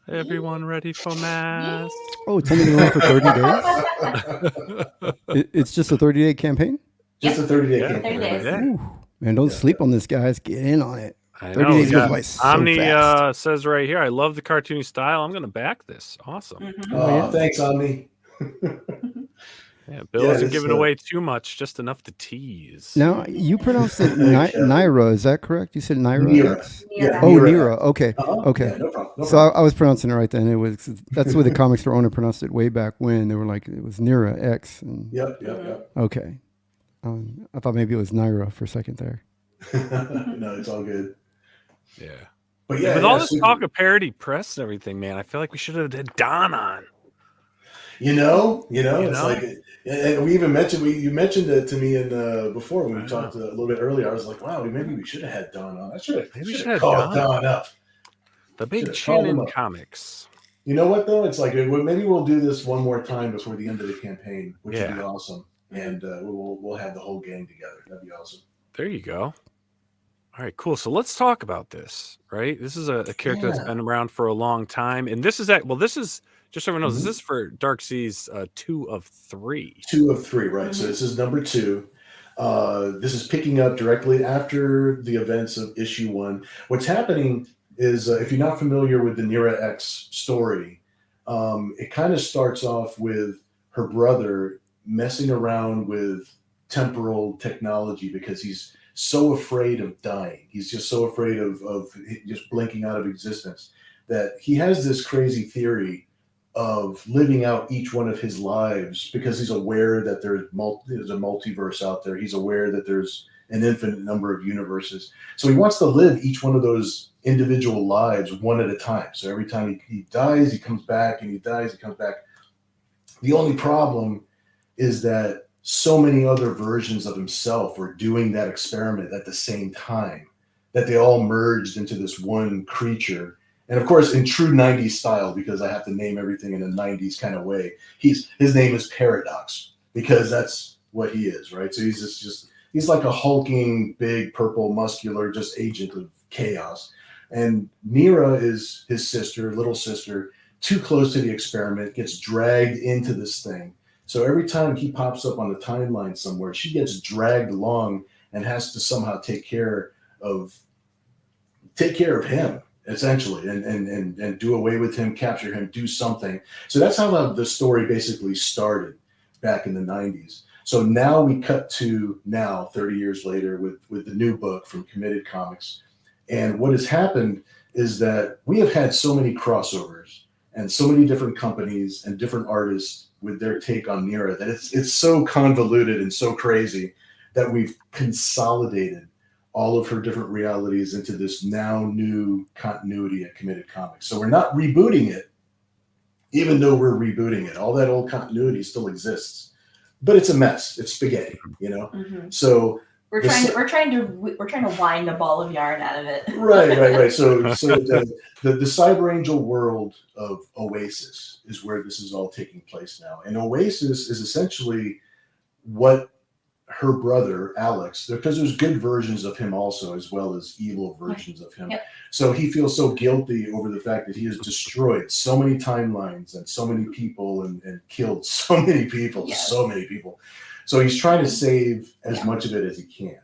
Everyone ready for mass? Oh, it's only going to run for 30 days? It's just a 30-day campaign? Just a 30-day Yeah. campaign. 30 days. Yeah. Ooh, man, don't sleep on this, guys. Get in on it. I 30 know. days goes by so Omni fast. says right here, I love the cartoony style. I'm going to back this. Awesome. Mhm. Oh, yeah. thanks, Omni. Yeah, Bill Yeah, isn't it's, giving away too much, just enough to tease. Now, you pronounced it Nira. Is that correct? You said Nira? Nira. X? Yeah, Oh, Nira. Nira. Okay. Uh-huh. Okay. Yeah, no problem. No So problem. I was pronouncing it right then. That's the way the comic store owner pronounced it way back when. They were like, it was Nira X. And, Yep. okay. I thought maybe it was Nira for a second there. No, it's all good. Yeah. But yeah, With all yeah, this super. talk of parody press and everything, man, I feel like we should have had Don on. You know, it's know? like, and we even mentioned you mentioned it to me in before when we talked a little bit earlier. I was like, wow, maybe we should have had Don on. I should have had called Don up. The big Should've chin called him in up. comics. You know what though? It's like maybe we'll do this one more time before the end of the campaign, which would be awesome. And we'll have the whole gang together. That'd be awesome. There you go. All right, cool. So let's talk about this, right? This is a character that's been around for a long time. And this is just so everyone knows, this is for Dark Seas 2 of 3. 2 of 3, right? So this is number 2. This is picking up directly after the events of issue 1. What's happening is, if you're not familiar with the Nira X story, it kind of starts off with her brother messing around with temporal technology because he's so afraid of dying. He's just so afraid of just blinking out of existence that he has this crazy theory of living out each one of his lives because he's aware that there's a multiverse out there. He's aware that there's an infinite number of universes. So he wants to live each one of those individual lives one at a time. So every time he dies, he comes back, and he dies, he comes back. The only problem is that so many other versions of himself are doing that experiment at the same time that they all merged into this one creature. And of course, in true 90s style, because I have to name everything in a 90s kind of way, his name is Paradox, because that's what he is, right? So he's like a hulking, big, purple, muscular, just agent of chaos. And Nira is his sister, little sister, too close to the experiment, gets dragged into this thing. So every time he pops up on the timeline somewhere, she gets dragged along and has to somehow take care of him, essentially, and do away with him, capture him, do something. So that's how the story basically started back in the 90s. So now we cut to now, 30 years later, with the new book from Committed Comics. And what has happened is that we have had so many crossovers and so many different companies and different artists with their take on Nira that it's so convoluted and so crazy that we've consolidated all of her different realities into this now new continuity at Committed Comics. So we're not rebooting it, even though we're rebooting it. All that old continuity still exists, but it's a mess. It's spaghetti, you know. Mm-hmm. So we're trying to wind a ball of yarn out of it. Right. So the Cyber Angel world of Oasis is where this is all taking place now, and Oasis is essentially what her brother Alex, because there's good versions of him also, as well as evil versions of him. Yep. So he feels so guilty over the fact that he has destroyed so many timelines and so many people and killed so many people, so many people. So he's trying to save as much of it as he can.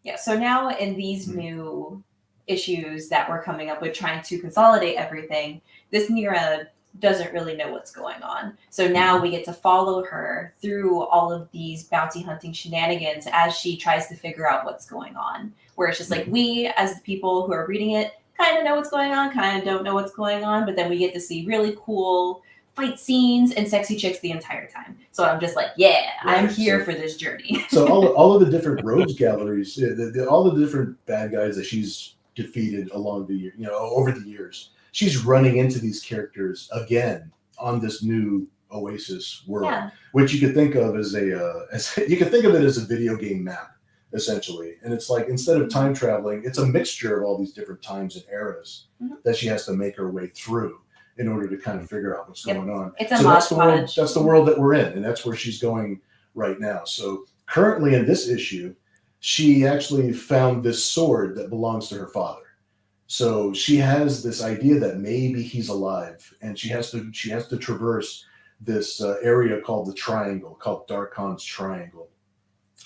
Yeah. So now in these new issues that we're coming up with, trying to consolidate everything, this Nira doesn't really know what's going on. So now we get to follow her through all of these bounty hunting shenanigans as she tries to figure out what's going on. Where it's just like we, as the people who are reading it, kind of know what's going on, kind of don't know what's going on, but then we get to see really cool fight scenes and sexy chicks the entire time. So I'm just like, I'm here for this journey. So all of the different rogues galleries, all the different bad guys that she's defeated along the year, over the years, she's running into these characters again on this new Oasis world, which you could think of as you could think of it as a video game map, essentially. And it's like, instead of time traveling, it's a mixture of all these different times and eras that she has to make her way through in order to kind of figure out what's going on. It's a modge. That's the world that we're in, and that's where she's going right now. So currently in this issue, she actually found this sword that belongs to her father. So she has this idea that maybe he's alive, and she has to traverse this area called the Triangle, called Darkon's Triangle.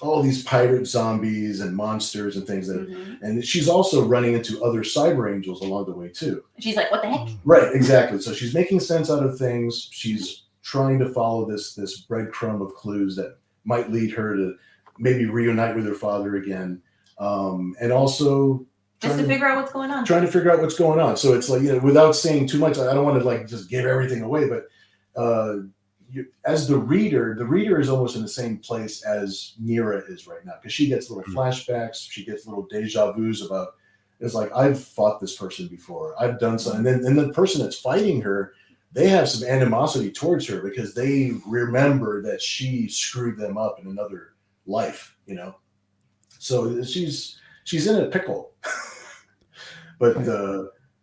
All these pirate zombies and monsters and things and she's also running into other cyber angels along the way too. She's like, what the heck? Right, exactly. So she's making sense out of things. She's trying to follow this breadcrumb of clues that might lead her to maybe reunite with her father again, and also just to figure out what's going on. Trying to figure out what's going on. So it's like, without saying too much, I don't want to just give everything away, but as the reader is almost in the same place as Nira is right now, because she gets little flashbacks, she gets little deja vus about, it's like, I've fought this person before, I've done something, and the person that's fighting her, they have some animosity towards her because they remember that she screwed them up in another life, So she's in a pickle, but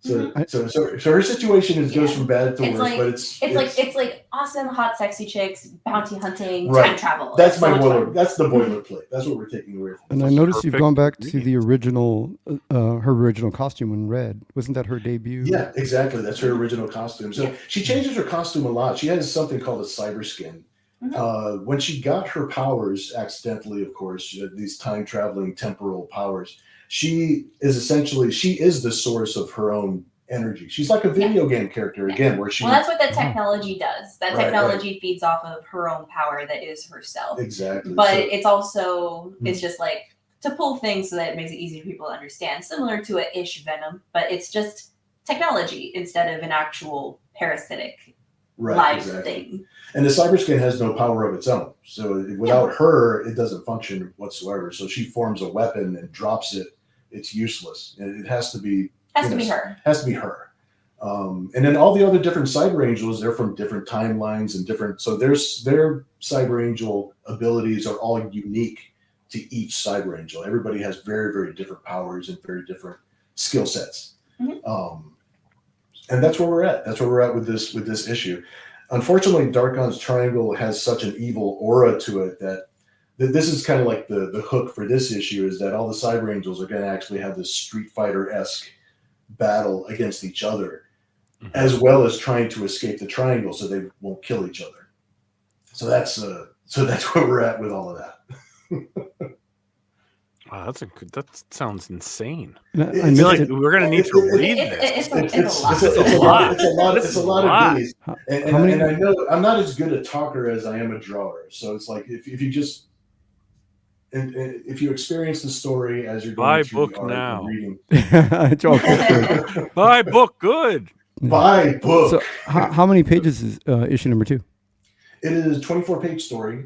So her situation goes from bad to worse, but it's like awesome, hot, sexy chicks, bounty hunting, time travel. That's my That's the boilerplate. That's what we're taking away from. And I noticed you've gone back to the original, her original costume in red. Wasn't that her debut? Yeah, exactly. That's her original costume. So she changes her costume a lot. She has something called a cyber skin. When she got her powers accidentally, of course, these time traveling temporal powers, she is the source of her own energy. She's like a video game character again, where she. Well, that's what that technology does. That technology feeds off of her own power that is herself. Exactly. But it's also it's just like to pull things so that it makes it easy for people to understand, similar to a ish venom, but it's just technology instead of an actual parasitic live thing. And the cyber skin has no power of its own, so without her, it doesn't function whatsoever. So she forms a weapon and drops it. It's useless. It has to be. Has to be her. And then all the other different cyber angels, they're from different timelines and different. So their cyber angel abilities are all unique to each Cyber Angel. Everybody has very, very different powers and very different skill sets. And that's where we're at. That's where we're at with this issue. Unfortunately, Darkon's Triangle has such an evil aura to it that this is kind of like the hook for this issue, is that all the Cyber Angels are going to actually have this Street Fighter-esque battle against each other, as well as trying to escape the triangle so they won't kill each other. So that's where we're at with all of that. Wow, that sounds insane. I I feel like we're gonna need to read this. It's a lot. It's a lot of goodies. And I know I'm not as good a talker as I am a drawer. So it's like if you just if you experience the story as you're going through the art and reading. Buy book, good. Buy book. So how many pages is issue number 2? It is a 24-page story.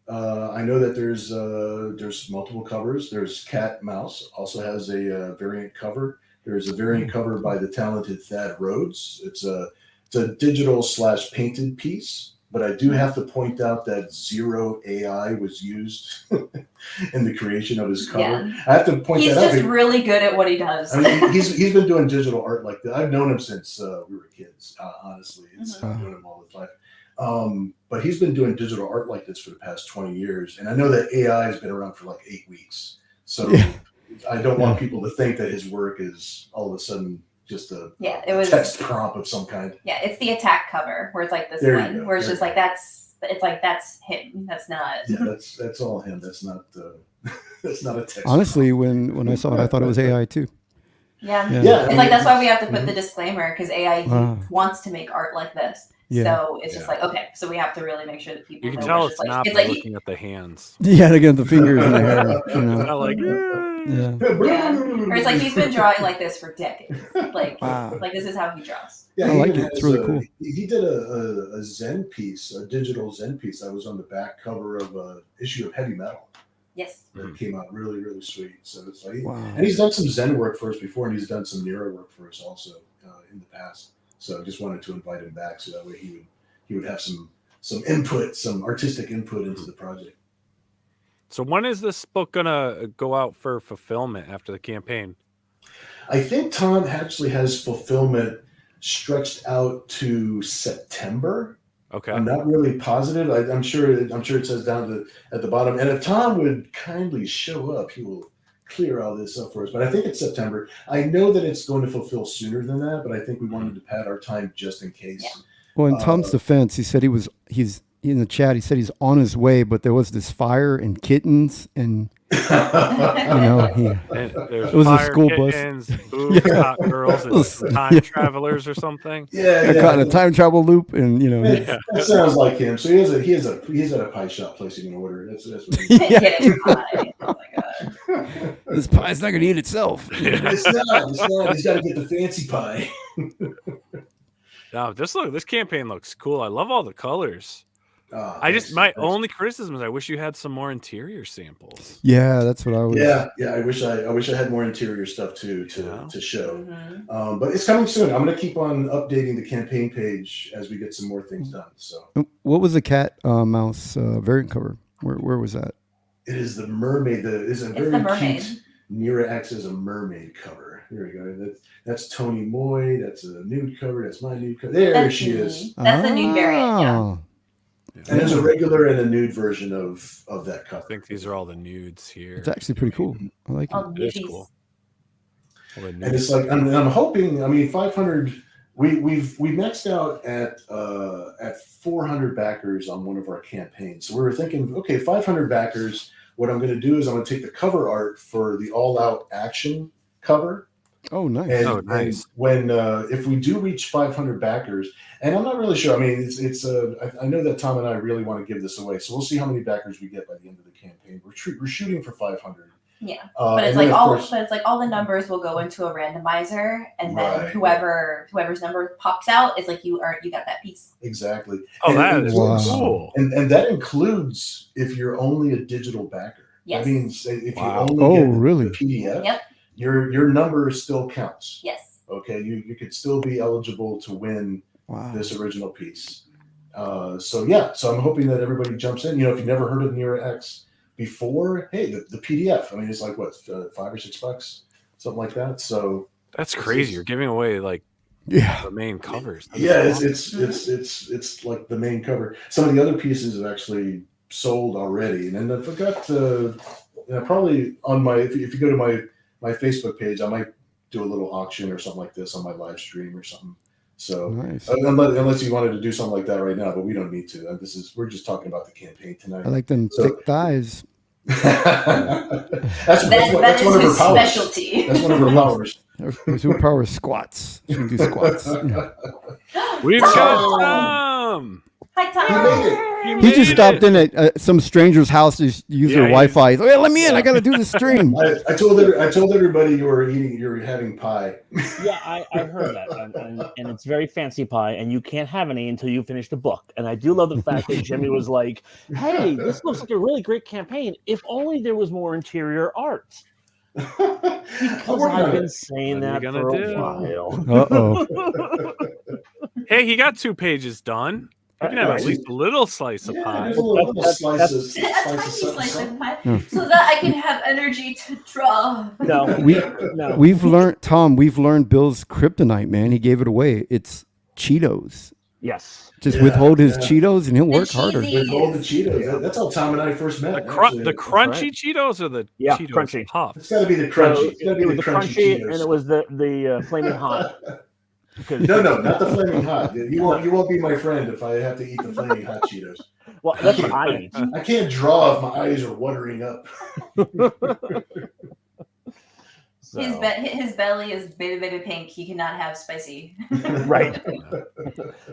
I know that there's multiple covers. There's Cat Mouse also has a variant cover. There's a variant cover by the talented Thad Rhodes. It's a digital / painted piece, but I do have to point out that 0 AI was used in the creation of his cover. Yeah. I have to point that out. He's just really good at what he does. I mean, he's been doing digital art like that. I've known him since we were kids. Honestly, I'm doing him all the time. But he's been doing digital art like this for the past 20 years. And I know that AI has been around for like 8 weeks. So I don't want people to think that his work is all of a sudden just a text prompt of some kind. Yeah, it's the attack cover where it's like this one, where it's just like that's him. That's not. Yeah, that's all him. That's not that's not a text. Honestly, when I saw it, I thought it was AI too. Yeah. It's like that's why we have to put the disclaimer, because AI wants to make art like this. Yeah. So it's just like, okay, so we have to really make sure that people You can know tell it's it's not like, by looking at the hands. Yeah, again, the fingers in the hair. You know. Not like, Or it's like he's been drawing like this for decades. Like this is how he draws. Yeah, I like it. It's really cool. He did a Zen piece, a digital Zen piece that was on the back cover of an issue of Heavy Metal. Yes. That came out really, really sweet. So it's like, and he's done some Zen work for us before, and he's done some Nira work for us also in the past. So I just wanted to invite him back so that way he would have some input, some artistic input into the project. So when is this book gonna go out for fulfillment after the campaign? I think Tom actually has fulfillment stretched out to September. Okay. I'm not really positive. I'm sure it says down at the bottom. And if Tom would kindly show up, he will clear all this up for us. But I think it's September. I know that it's going to fulfill sooner than that, but I think we wanted to pad our time just in case. Yeah. Well, in Tom's defense, he said he's in the chat. He said he's on his way, but there was this fire and kittens, and it was a school kittens, bus, boobs, hot girls, and some time travelers or something. Yeah, caught in a time travel loop, and that sounds like him. So he's at a pie shop placing an order. That's what pie. Oh my god, this pie's not going to eat itself. It's not. He's got to get the fancy pie. No, this campaign looks cool. I love all the colors. My only criticism is I wish you had some more interior samples. Yeah, that's what I was. Yeah. I wish I had more interior stuff to show. But it's coming soon. I'm going to keep on updating the campaign page as we get some more things done. So, what was the Cat Mouse variant cover? Where was that? It is the mermaid. It's a very cute. Nira X is a mermaid cover. Here we go. That's Tony Moy. That's a nude cover. That's my nude cover. There she is. That's the nude variant. Yeah. And there's a regular and a nude version of that cover. I think these are all the nudes here. It's actually pretty cool. I like it. It is cool. And it's like I'm hoping. I mean, 500. We've maxed out at 400 backers on one of our campaigns. So we were thinking, okay, 500 backers. What I'm going to do is I'm going to take the cover art for the All Out Action cover. Oh, nice. And when if we do reach 500 backers, and I'm not really sure. I mean, I know that Tom and I really want to give this away, so we'll see how many backers we get by the end of the campaign. We're shooting for 500. Yeah, but it's like all the numbers will go into a randomizer, and then whoever's number pops out is like you got that piece. Exactly. Oh, that is cool. And that includes if you're only a digital backer. Yes. That means if you only get really? the PDF. Yep. Your number still counts. Yes. Okay, you could still be eligible to win this original piece. So I'm hoping that everybody jumps in. If you've never heard of Nira X, before, hey, the PDF. I mean, it's like what, $5 or $6, something like that. So that's crazy. You're giving away like Yeah. the main covers. Yeah, it's like the main cover. Some of the other pieces have actually sold already, and then I forgot to probably on my if you go to my Facebook page, I might do a little auction or something like this on my live stream or something. So Nice. unless you wanted to do something like that right now, but we don't need to. We're just talking about the campaign tonight. I like them thick thighs. that's That one is of her his powers. specialty. That's one of her powers. Her superpower is squats. She can do squats. Yeah. We've got Tom. Hi, He Tom. made it. He just stopped in at some stranger's house to use their Wi-Fi. He's like, hey, let me in. I got to do the stream. I told everybody you were having pie. Yeah, I heard that, and it's very fancy pie, and you can't have any until you finish the book. And I do love the fact that Jimmy was like, "Hey, this looks like a really great campaign. If only there was more interior art." Because I've been saying that for a while. Uh-oh. Hey, he got 2 pages done. You can have at least a little slice of pie. There's a little slices. A tiny slice of pie, so that I can have energy to draw. No, We've learned Bill's kryptonite, man. He gave it away. It's Cheetos. Yes. Just withhold his Cheetos and he'll work harder. Withhold the Cheetos. That's how Tom and I first met. The crunchy Cheetos or the Cheetos crunchy puff? It's got to be the crunchy. It's got to be It was the the crunchy crunchy, Cheetos. and it was the flaming hot. No, not the flaming hot. You won't be my friend if I have to eat the flaming hot Cheetos. Well, that's what I eat. I can't draw if my eyes are watering up. So. His belly is baby pink. He cannot have spicy. Right.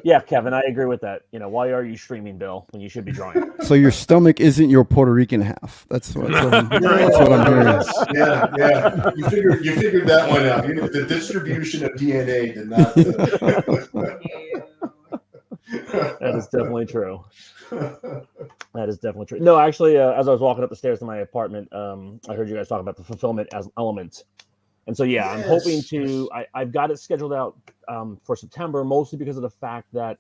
Yeah, Kevin, I agree with that. Why are you streaming, Bill, when you should be drawing? So your stomach isn't your Puerto Rican half. That's what I'm hearing. Yeah. You figured that one out. The distribution of DNA did not. That is definitely true. That is definitely true. No, actually, as I was walking up the stairs to my apartment, I heard you guys talk about the fulfillment as an element. And so, yeah, I'm hoping to, I've got it scheduled out for September, mostly because of the fact that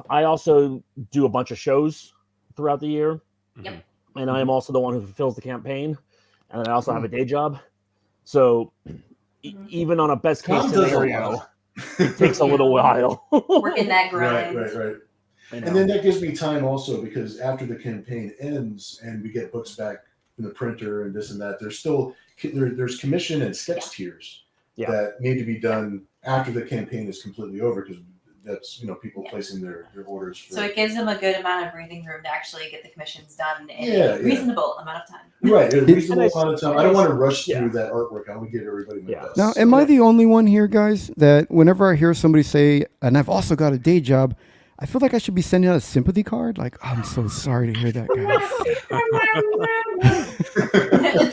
I also do a bunch of shows throughout the year. Yep. And I am also the one who fulfills the campaign. And I also have a day job. So even on a best case scenario, it takes a little while. Working that grind. Right. And then that gives me time also, because after the campaign ends and we get books back from the printer and this and that, there's commission and sketch tiers that need to be done after the campaign is completely over, because that's people placing their orders for. So it gives them a good amount of breathing room to actually get the commissions done in a reasonable amount of time. Right, a reasonable amount of time. I don't want to rush through that artwork. I want to give everybody my best. Now, am I the only one here, guys, that whenever I hear somebody say, and I've also got a day job, I feel like I should be sending out a sympathy card? Like, oh, I'm so sorry to hear that, guys.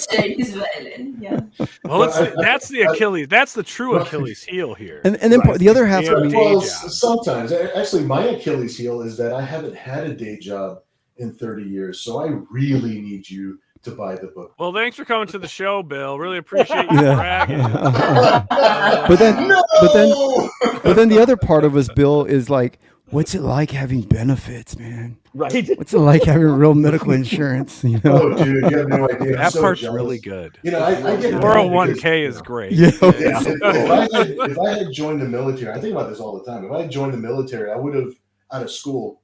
Chinese violin, yeah. Well, that's the Achilles. That's the true Achilles heel here. And then the other half of me. Well, sometimes. Actually, my Achilles heel is that I haven't had a day job in 30 years, so I really need you to buy the book. Well, thanks for coming to the show, Bill. Really appreciate you bragging. But then the other part of us, Bill, is like, what's it like having benefits, man? Right. What's it like having real medical insurance? Oh, dude, you have no idea. That part's really good. I get 401k is great. Yeah. If I had joined the military, I think about this all the time. If I had joined the military, I would have, out of school,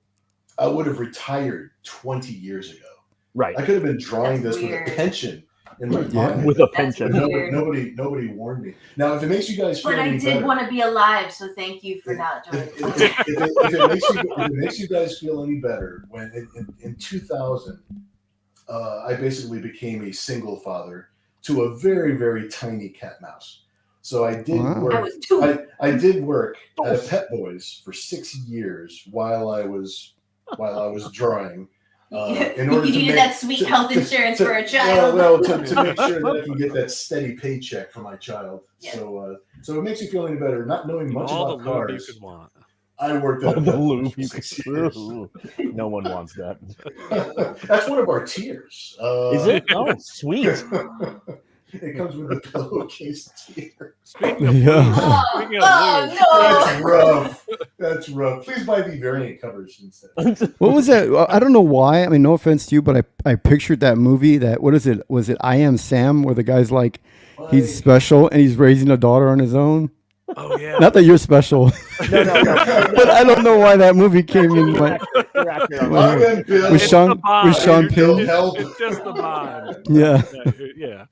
I would have retired 20 years ago. Right. I could have been drawing That's this weird. with a pension in my pocket. With a pension. Nobody warned me. Now, if it makes you guys feel But I any did better, want to be alive, so thank you for not joining. if it makes you guys feel any better, when in 2000, I basically became a single father to a very, very tiny cat mouse. So I did work. I was 2. I did work at a Pet Boys for 6 years while I was drawing. In order you to needed that sweet health insurance for a child. To make sure that I can get that steady paycheck for my child. Yeah. So it makes you feel any better, not knowing much All about the lube cars. you could want. I worked at All a the Pet Boys lube for you 6 years. could. No one wants that. That's one of our tiers. Is it? Oh, sweet. It comes with a pillowcase tier. Speaking of Yeah. blues, speaking of blues, That's rough. That's rough. Please buy the variant covers instead. What was that? I don't know why. I mean, no offense to you, but I pictured that movie. That what is it? Was it I Am Sam, where the guy's like he's special and he's raising a daughter on his own? oh yeah, Not that you're special, No. but I don't know why that movie came in. You're My, accurate on Well, that. then, Bill, with It's Sean the bond. with Sean Bill, Penn. help. it's just the bond. Yeah, Yeah.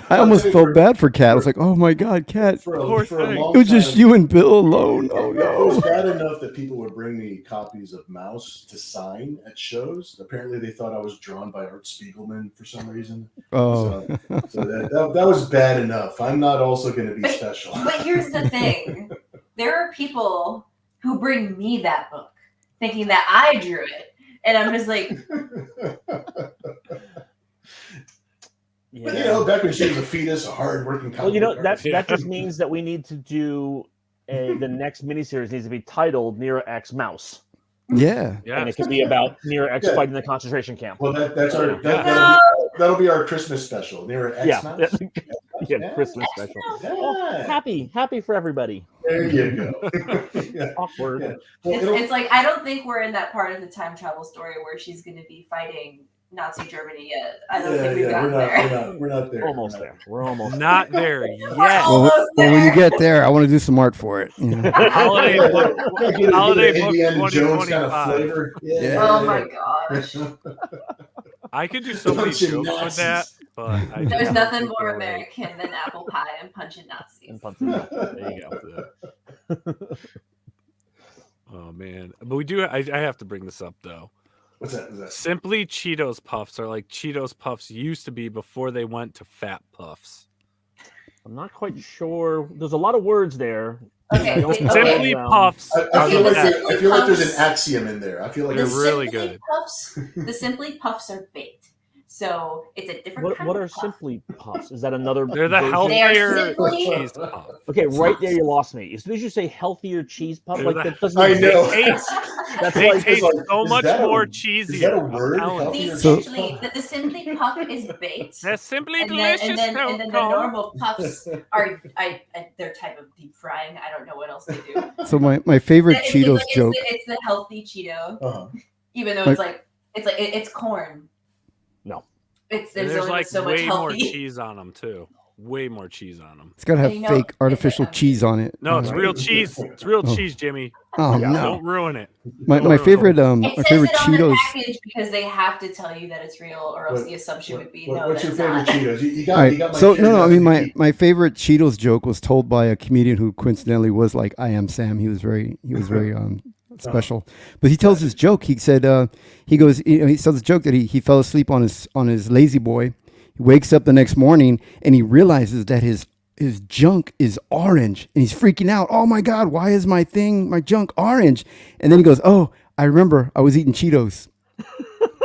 I almost felt bad for Kat. I was like, oh my god, Kat, For Poor a thing. long it was just time, you and Bill alone. Oh It no. was bad enough that people would bring me copies of Mouse to sign at shows. Apparently, they thought I was drawn by Art Spiegelman for some reason. Oh, So that was bad enough. I'm not also going to be special. But here's the thing: there are people who bring me that book, thinking that I drew it, and I'm just like, But you know, back when she was a fetus, a hard-working. Well, you know comic book that just means that we need to do the next miniseries needs to be titled Nira X Mouse, yeah. Yeah. and it could be about Nira X Yeah. fighting the concentration camp. Well, that's our Yeah. that'll be our Christmas special. Nira X Yeah. Mouse. Yeah, Christmas special. Oh, Yeah. happy for everybody. There you go. Yeah. Awkward. Yeah. Well, it's like I don't think we're in that part of the time travel story where she's going to be fighting Nazi Germany yet. I don't think we've gotten there. We're not there. Almost there. We're almost Not there yet. Well, when you get there, I want to do some art for it. You know? Holiday book, holiday book Indiana Jones kind of 2025. flavor. Yeah. Oh my gosh. I could do so many Bunch of jokes with Nazis. that, but I There's don't nothing think more they're right. American than apple pie and punching Nazis. and punching. There you go. Oh man, but we do. I have to bring this up though. What's that? Simply Cheetos Puffs are like Cheetos Puffs used to be before they went to Fat Puffs. I'm not quite sure. There's a lot of words there. Okay, I don't okay. know. Simply Puffs. I are feel the like best. I feel like there's an axiom in there. I feel like They're The really Simply good. Puffs, the Simply Puffs are baked. So it's a different kind What of are puff. Simply Puffs? Is that another? They're the version? healthier simply- cheese puff. Okay, right there you lost me. As soon as you say healthier cheese puff, They're like the- that doesn't. I know. They taste, That's they like taste like, so is much that a- more is cheesier. that a I'm word? telling you. These So- essentially, the Simply Puff is baked. They're simply And then, delicious. and then, and then the Coco. normal puffs are their type of deep frying. I don't know what else they do. So my favorite It's Cheetos like- joke. It's the healthy Cheeto, Uh-huh. even though Like- it's corn. No. There's There's only like so much way more healthy. cheese on them too. Way more cheese on them. It's got to have And you know, fake it's artificial a- cheese on it. No, it's Uh, real cheese. It's real Oh. cheese, Jimmy. Oh Yeah. no! Don't ruin it. My favorite It my says favorite it on the Cheetos. package because they have to tell you that it's real, or else the assumption would be no, What's your that's favorite not. Cheetos? You got, All right. you got my So favorite no, I mean recipe. my favorite Cheetos joke was told by a comedian who coincidentally was like I Am Sam. He was very special. But he tells this joke. He said he goes he tells a joke that he fell asleep on his lazy boy. He wakes up the next morning and he realizes that his junk is orange and he's freaking out. Oh my God, why is my junk orange? And then he goes, oh, I remember I was eating Cheetos.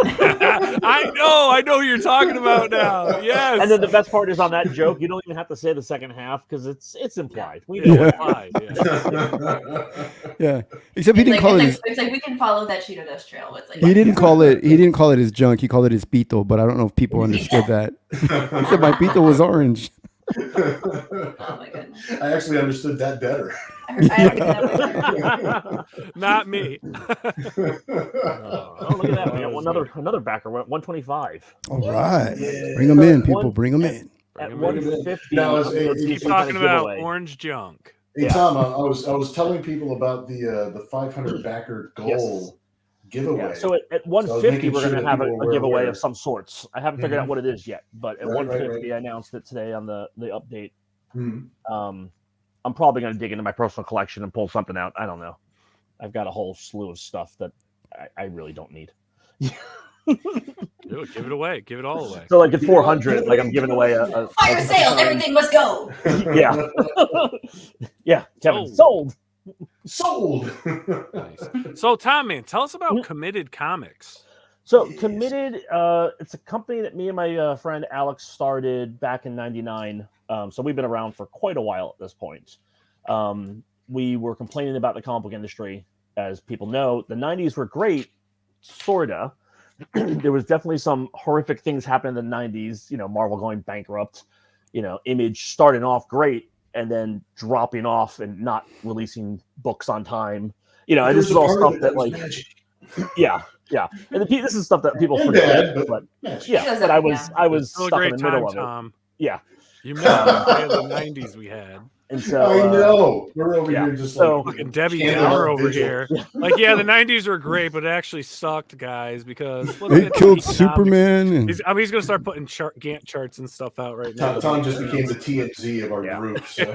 I know who you're talking about now. Yes. And then the best part is on that joke, you don't even have to say the second half because it's implied. We know Yeah, it. fine, yeah. Yeah. Except he didn't call it his It's like we can follow that Cheeto Dust trail. It's like he didn't call it his junk. He called it his pito, but I don't know if people understood that. He said my pito was orange. Oh my goodness. I actually understood that better. I heard that before. Not me. Oh, look at that. We got another backer. We're at 125. All right. Yeah. Bring them in, One- people. Bring them in. At Bring 'em in. 150. No, it's- I'm gonna it's- do Keep some kind talking of about giveaway. orange junk. Hey Yeah. Tom, I was telling people about the 500 backer goal giveaway. Yeah, so at So I was 150, making we're sure going to that have people a were giveaway aware. of some sorts. I haven't figured out what it is yet, but at Right, 150, right. I announced it today on the update. Mhm. I'm probably going to dig into my personal collection and pull something out. I don't know. I've got a whole slew of stuff that I really don't need. Do it. Give it away. Give it all away. So like at 400, like I'm giving away a Fire sale, everything must go. yeah, yeah, Kevin Sold. sold. Nice. So, Tom, man, tell us about Committed Comics. So Committed, it's a company that me and my friend Alex started back in '99. So we've been around for quite a while at this point. We were complaining about the comic book industry, as people know. The '90s were great, sorta. There was definitely some horrific things happening in the '90s. You know, Marvel going bankrupt. Image starting off great and then dropping off and not releasing books on time. And this is all stuff that like, yeah. And this is stuff that people forget. But I was stuck in the middle of it. Yeah. You missed the 90s we had. And so I know we're over here just like Debbie Downer over here. Like, the 90s were great, but it actually sucked, guys, because they killed Superman. And... he's going to start putting Gantt charts and stuff out right now. Tom just became the TMZ of our group. So.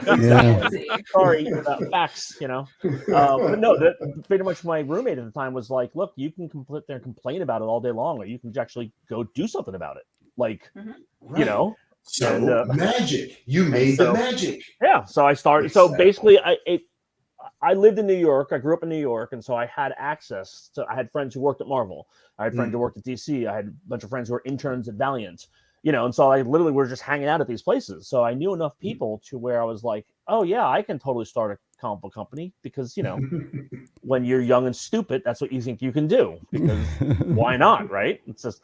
Sorry, facts, but no, pretty much my roommate at the time was like, look, you can sit there and complain about it all day long, or you can actually go do something about it. Like, So magic, you made the magic. Yeah. So I started. Exactly. So basically, I lived in New York. I grew up in New York, and so I had access to. I had friends who worked at Marvel. I had friends who worked at DC. I had a bunch of friends who were interns at Valiant. And so I literally were just hanging out at these places. So I knew enough people to where I was like, oh yeah, I can totally start a comic book company because when you're young and stupid, that's what you think you can do. Because why not, right? It's just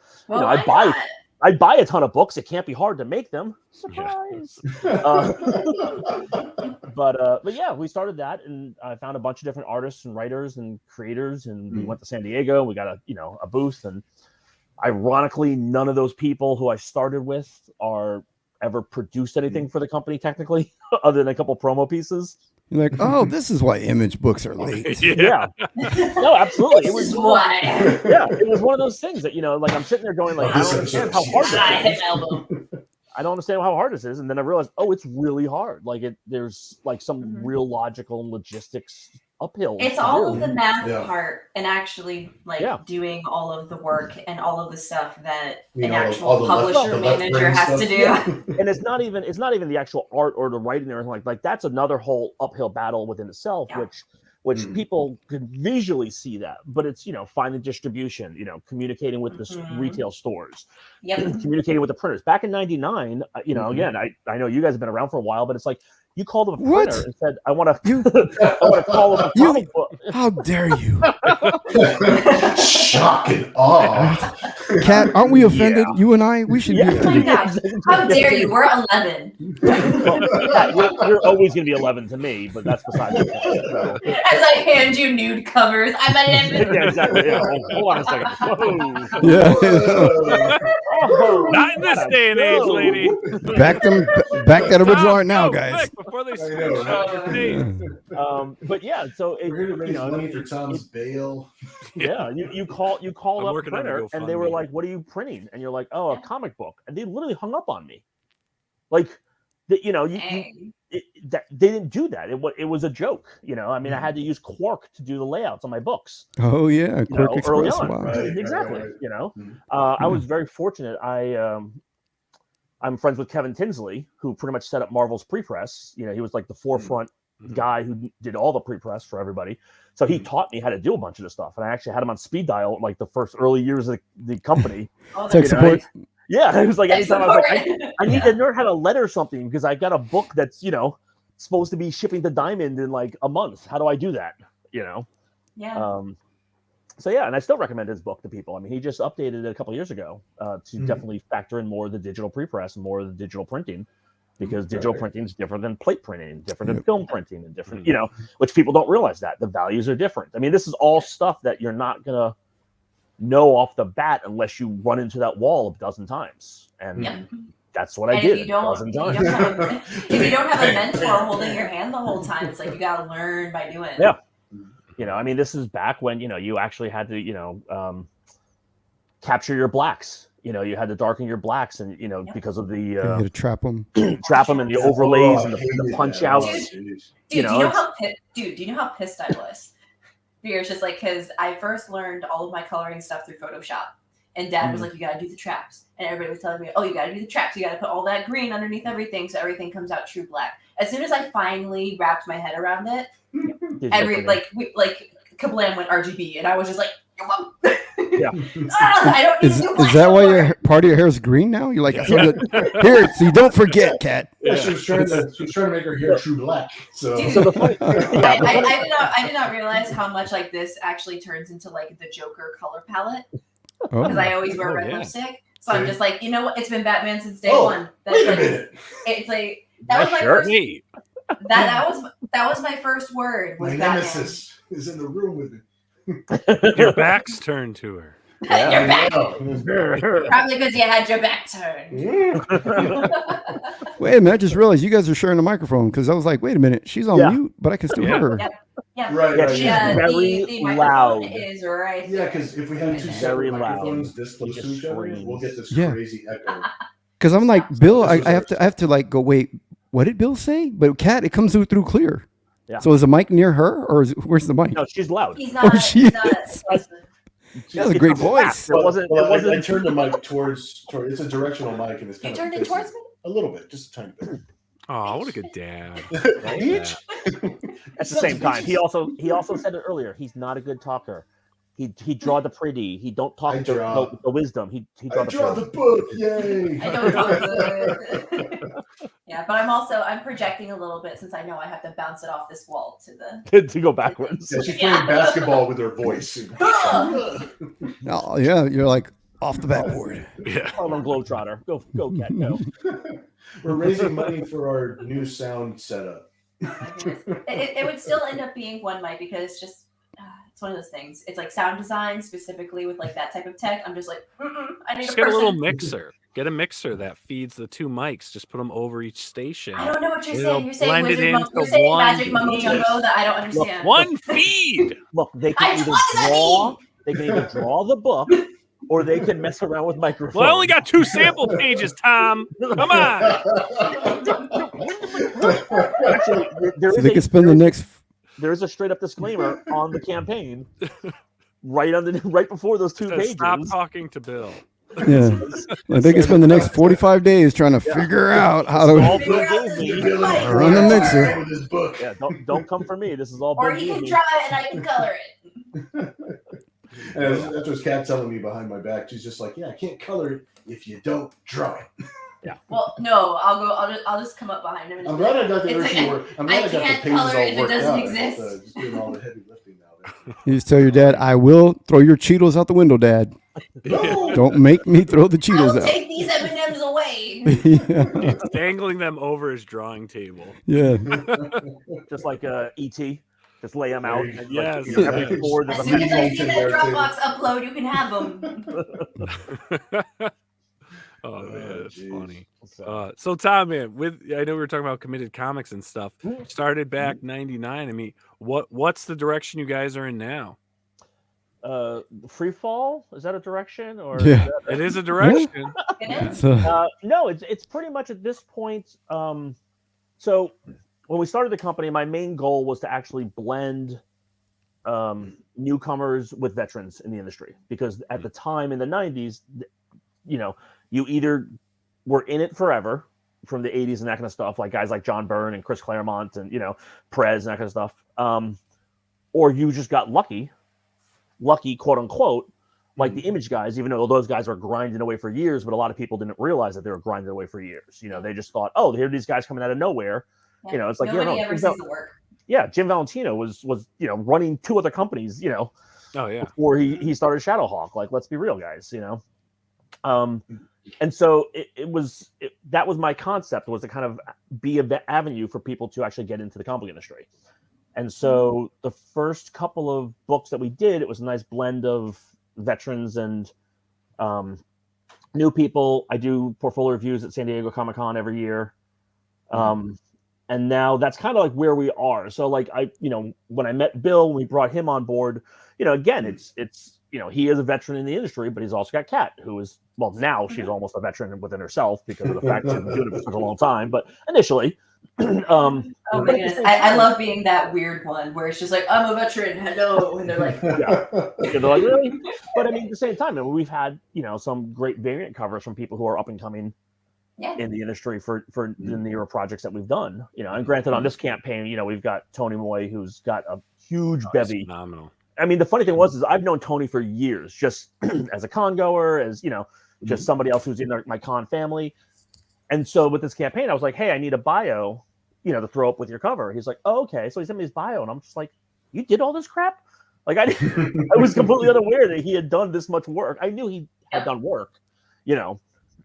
I'd buy a ton of books. It can't be hard to make them. Surprise. But yeah, we started that, and I found a bunch of different artists and writers and creators, and we went to San Diego. We got a booth, and ironically, none of those people who I started with are ever produced anything for the company technically, other than a couple promo pieces. You're like, oh, this is why Image books are late. Yeah. No, absolutely. It was why. Yeah, it was one of those things that like I'm sitting there going like, I don't understand how hard this is. I don't understand how hard this is, and then I realized, oh, it's really hard. Like there's like some real logical and logistics uphill. It's all of the math part and actually doing all of the work and all of the stuff that an actual publisher manager has to do. Yeah. And it's not even the actual art or the writing or anything like that's another whole uphill battle within itself, which people can visually see that, but it's finding distribution, communicating with the retail stores, communicating with the printers. Back in '99, again, I know you guys have been around for a while, but it's like you called up a printer and said, I want to call up a comic book. How dare you? Shock and awe. Kat, aren't we offended? You and I, we should be offended. Oh my gosh. How dare you? We're 11. You're always going to be 11 to me, but that's beside the point. So. As I hand you nude covers, I'm 11. Yeah, exactly. Yeah. Hold on a second. Whoa. Yeah. Not in this day and age, lady. Back that original art now, guys. Quick, before they screenshot your face. But yeah, so we're gonna raise money for Tom's bail. Yeah, you call up a printer and they were like, "What are you printing?" And you're like, "Oh, a comic book," and they literally hung up on me, like, they didn't do that. It was a joke, I mean, I had to use Quark to do the layouts on my books. Oh yeah, Quark Express. Early on, wow. Exactly. I was very fortunate. I'm friends with Kevin Tinsley, who pretty much set up Marvel's pre-press. He was like the forefront guy who did all the pre-press for everybody. So he taught me how to do a bunch of this stuff, and I actually had him on speed dial like the first early years of the company. Tech support. Yeah, it was like anytime I was like, I need to learn how to letter something because I got a book that's supposed to be shipping to Diamond in like a month. How do I do that? Yeah. So yeah, and I still recommend his book to people. I mean, he just updated it a couple years ago to definitely factor in more of the digital pre-press and more of the digital printing, because digital printing is different than plate printing, different than film printing, and different, which people don't realize that the values are different. I mean, this is all stuff that you're not gonna know off the bat unless you run into that wall a dozen times, and that's what I did a dozen times. If you don't have a mentor holding your hand the whole time, it's like you got to learn by doing. Yeah. I mean, this is back when, you actually had to, capture your blacks. You had to darken your blacks, and, because of the... you had to trap them. Trap them and the overlays and the punch outs. Dude, do you know how pissed I was? It's just like, because I first learned all of my coloring stuff through Photoshop. And Dad was like, you got to do the traps. And everybody was telling me, oh, you got to do the traps. You got to put all that green underneath everything so everything comes out true black. As soon as I finally wrapped my head around it, kablam went RGB. And I was just like, yeah. I don't need to do Is that why your part of your hair is green now? You're like, here, so you don't forget, Kat. Yeah, she was trying to make her hair true black. So, I did not realize how much like this actually turns into like the Joker color palette. Because I always wear red lipstick. So I'm just like, you know what? It's been Batman since day Oh, one. That's wait a like, minute. it's like that was my Sure. first. Hey, That was my first word. Was My Batman. nemesis is in the room with me. your back's turned to her. Your back. Yeah. Probably because you had your back turned. Wait a minute, I just realized you guys are sharing the microphone because I was like, wait a minute, she's on Yeah. mute, but I can still hear her. Yep. Yeah. Right, Yeah, right. she's Yeah, very the loud. microphone is right. yeah, because if we have two Very separate loud. microphones this close It to just each other, screams. we'll get this Yeah. crazy echo. Because I'm like, Bill, This I was have ours. to like go, wait, what did Bill say? But Kat, it comes through clear. Yeah. So is the mic near her or where's the mic? No, she's loud. He's not. she he's not. She has a great voice. It wasn't. Well, It wasn't. I turned the mic towards it's a directional mic, and it's You kind turned of it towards me. a little bit, just a tiny bit. Oh, what a good dad. Bitch. At the same time, he also said it earlier. He's not a good talker. He draw the pretty. He don't talk I the draw. wisdom. He I draw the draw pretty. the book, yay! I don't talk good. Yeah, but I'm projecting a little bit since I know I have to bounce it off this wall to the. to go backwards. Yeah, she's playing basketball with her voice. Oh, yeah, you're like off the backboard. Yeah. Harlem Globetrotter. Go, Cat, go. We're raising money for our new sound setup. It would still end up being one mic because it's just it's one of those things. It's like sound design specifically with like that type of tech. I'm just like, I need Just a get a person. little mixer. Get a mixer that feeds the two mics. Just put them over each station. I don't know what you're It'll saying. You're saying blend it wizard into you're saying one magic mumbo piece. jumbo that I don't understand. One feed. Look, they I can either what does that draw. mean? They can either draw the book, or they can mess around with microphones. Well, I only got 2 sample pages, Tom. Come on. Actually, there So is they can spend the next. there is a straight up disclaimer on the campaign, right before those 2 pages. Stop talking to Bill. Yeah, like they can spend the next 45 days trying to figure out how All to. Bill Figure out gave this me. new mic. Run the mixer. With this book. Yeah, don't come for me. This is all Or Bill he gave can me. draw it and I can color it. And that's what Kat telling me behind my back. She's just like, yeah, I can't color it if you don't draw it. Well, no, I'll just come up behind him. And I'm just be glad I got the It's Urshi like, work. I'm glad I got the can't pages color all it if it worked doesn't out. exist. Just doing all the heavy lifting now. You just tell your dad, I will throw your Cheetos out the window, Dad. No! Don't make me throw the I Cheetos will out. take these M&Ms away. yeah. He's dangling them over his drawing table. Yeah. Just like ET. Just lay them out. And, Yes. like, every four, there's As a soon as I Amazing see that there, too. Dropbox upload, you can have them. Oh man, that's geez. funny. So Tom, man, I know we were talking about committed comics and stuff. Started back '99. I mean, what's the direction you guys are in now? Free fall, is that a direction or Yeah. It is a direction. So, no, it's pretty much at this point. So when we started the company, my main goal was to actually blend newcomers with veterans in the industry, because at the time in the 90s, you either were in it forever from the 80s and that kind of stuff, like guys like John Byrne and Chris Claremont and Prez and that kind of stuff, or you just got lucky, quote unquote, like the Image guys, even though those guys were grinding away for years, but a lot of people didn't realize that they were grinding away for years. They just thought, oh, here are these guys coming out of nowhere. It's like, nobody ever sees the work. Yeah, Jim Valentino was running 2 other companies, Oh yeah. before he started Shadowhawk. Like, let's be real, guys, and so that was my concept, was to kind of be an avenue for people to actually get into the comic industry. And so the first couple of books that we did, it was a nice blend of veterans and new people. I do portfolio reviews at San Diego Comic-Con every year. And now that's kind of like where we are. So like when I met Bill, we brought him on board, again, it's he is a veteran in the industry, but he's also got Kat, who is, well, now she's almost a veteran within herself because of the fact she's been doing it for such a long time. But initially, Oh my goodness. I love being that weird one where it's just like, I'm a veteran, hello. And they're like, yeah. They're like, really? But I mean, at the same time, we've had, some great variant covers from people who are up and coming in the industry for the Nira projects that we've done. And granted, on this campaign, we've got Tony Moy, who's got a huge bevy. Phenomenal. I mean, the funny thing is I've known Tony for years, just as a con goer, as just somebody else who's in my con family. And so with this campaign, I was like, hey, I need a bio, to throw up with your cover. He's like, oh, okay. So he sent me his bio, and I'm just like, you did all this crap? Like I was completely unaware that he had done this much work. I knew he had done work, you know.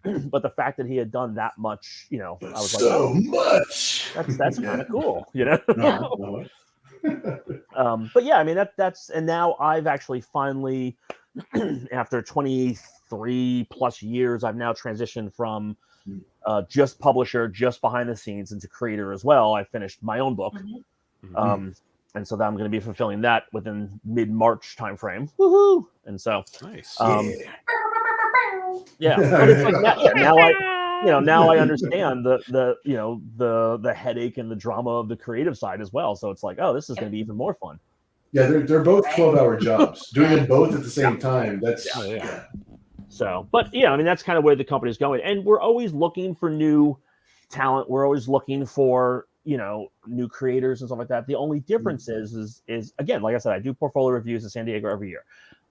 But the fact that he had done that much, you know, I was so like, much. That's kind of cool, you know. No. But yeah, I mean that's and now I've actually finally, after 23 plus years, I've now transitioned from just publisher, just behind the scenes, into creator as well. I finished my own book, and so that I'm going to be fulfilling that within mid-March timeframe. Woohoo! And so Nice. yeah, but it's like now I understand the headache and the drama of the creative side as well. So it's like, oh, this is going to be even more fun. Yeah, they're both 12-hour jobs. Doing them both at the same time. That's Yeah. So, but yeah, I mean, that's kind of where the company's going, and we're always looking for new talent. We're always looking for, you know, new creators and stuff like that. The only difference is again, like I said, I do portfolio reviews in San Diego every year.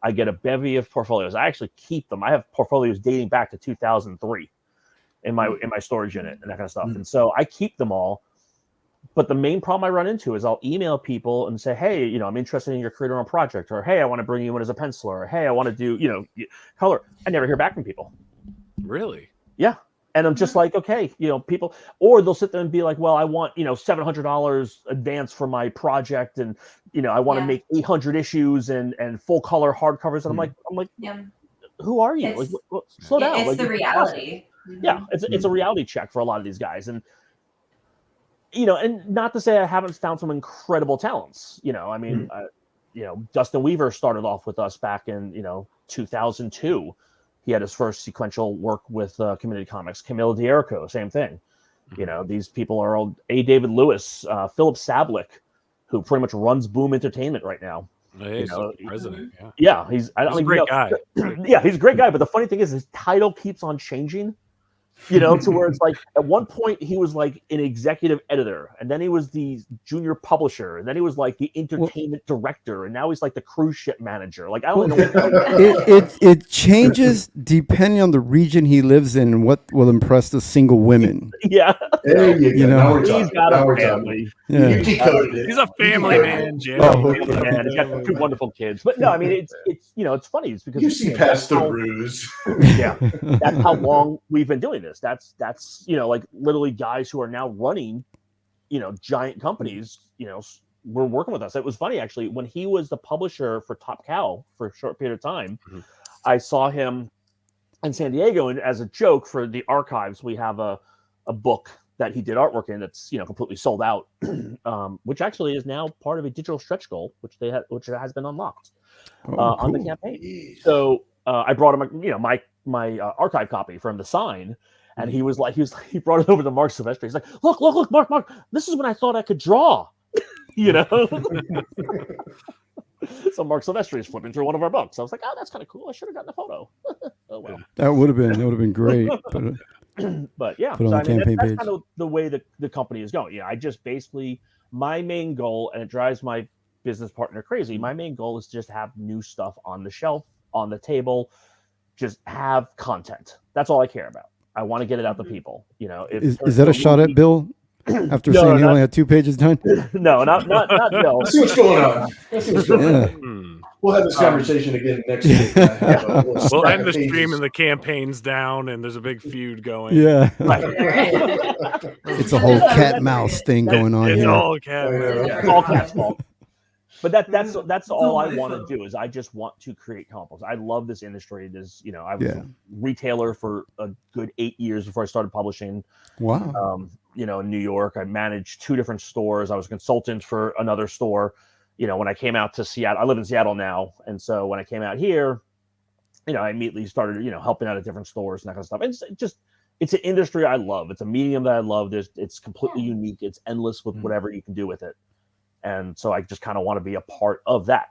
I get a bevy of portfolios. I actually keep them. I have portfolios dating back to 2003 in my storage unit and that kind of stuff. And so I keep them all. But the main problem I run into is I'll email people and say, hey, you know, I'm interested in your creator on project, or hey, I want to bring you in as a penciler, or hey, I want to do, you know, color. I never hear back from people. Really? Yeah. And I'm just like, okay, you know, people, or they'll sit there and be like, well, I want, you know, $700 advance for my project, and, you know, I want to make 800 issues and full color hardcovers. And I'm like, who are you? Like, slow down. It's like, the reality. Yeah, it's a reality check for a lot of these guys. And, you know, and not to say I haven't found some incredible talents. You know, I mean, you know, Dustin Weaver started off with us back in, you know, 2002. He had his first sequential work with Community Comics. Camille D'Erico, same thing. You know, these people are old. A. David Lewis, Philip Sablick, who pretty much runs Boom Entertainment right now. Hey, he's president. Yeah, he's a great guy. Yeah, he's a great guy. But the funny thing is, his title keeps on changing. You know, to where it's like at one point he was like an executive editor, and then he was the junior publisher, and then he was like the entertainment director, and now he's like the cruise ship manager. Like, I don't know. It changes depending on the region he lives in and what will impress the single women. Yeah, there you go. Now we're he's talking. got a family. Yeah. You decoded it. He's a family man, Jim. Man, he's got two wonderful kids. But no, I mean, it's you know, it's funny. It's because You see past the ruse. Yeah, that's how long we've been doing this. That's you know, like literally guys who are now running, you know, giant companies, you know, were working with us. It was funny actually, when he was the publisher for Top Cow for a short period of time, I saw him in San Diego, and as a joke for the archives, we have a book that he did artwork in that's, you know, completely sold out, which actually is now part of a digital stretch goal, which has been unlocked on the campaign. So I brought him, you know, my archive copy from the sign, and he brought it over to Mark Silvestri. He's like, look, Mark, this is when I thought I could draw, you know. So Mark Silvestri is flipping through one of our books. I was like, oh, that's kind of cool. I should have gotten a photo. Oh well. That would have been great. But yeah, put on the campaign that's page. kind of the way the company is going. Yeah, I just basically, my main goal, and it drives my business partner crazy, my main goal is just have new stuff on the shelf, on the table, just have content. That's all I care about. I want to get it out to people. You know, is that a shot at Bill? After saying he only had 2 pages done? No, not Bill. Let's see what's going on. We'll have this conversation again next week. We'll end the stream and the campaign's down, and there's a big feud going. Yeah. Right. It's a whole cat mouse thing going on it's here. All cat. It's all cat's fault. But that's all I want to do, is I just want to create comic books. I love this industry. There's, you know, I was a retailer for a good 8 years before I started publishing. Wow. You know, in New York, I managed 2 different stores. I was a consultant for another store. You know, when I came out to Seattle, I live in Seattle now. And so when I came out here, you know, I immediately started, you know, helping out at different stores and that kind of stuff. And it's an industry I love. It's a medium that I love. It's completely unique. It's endless with whatever you can do with it. And so I just kind of want to be a part of that.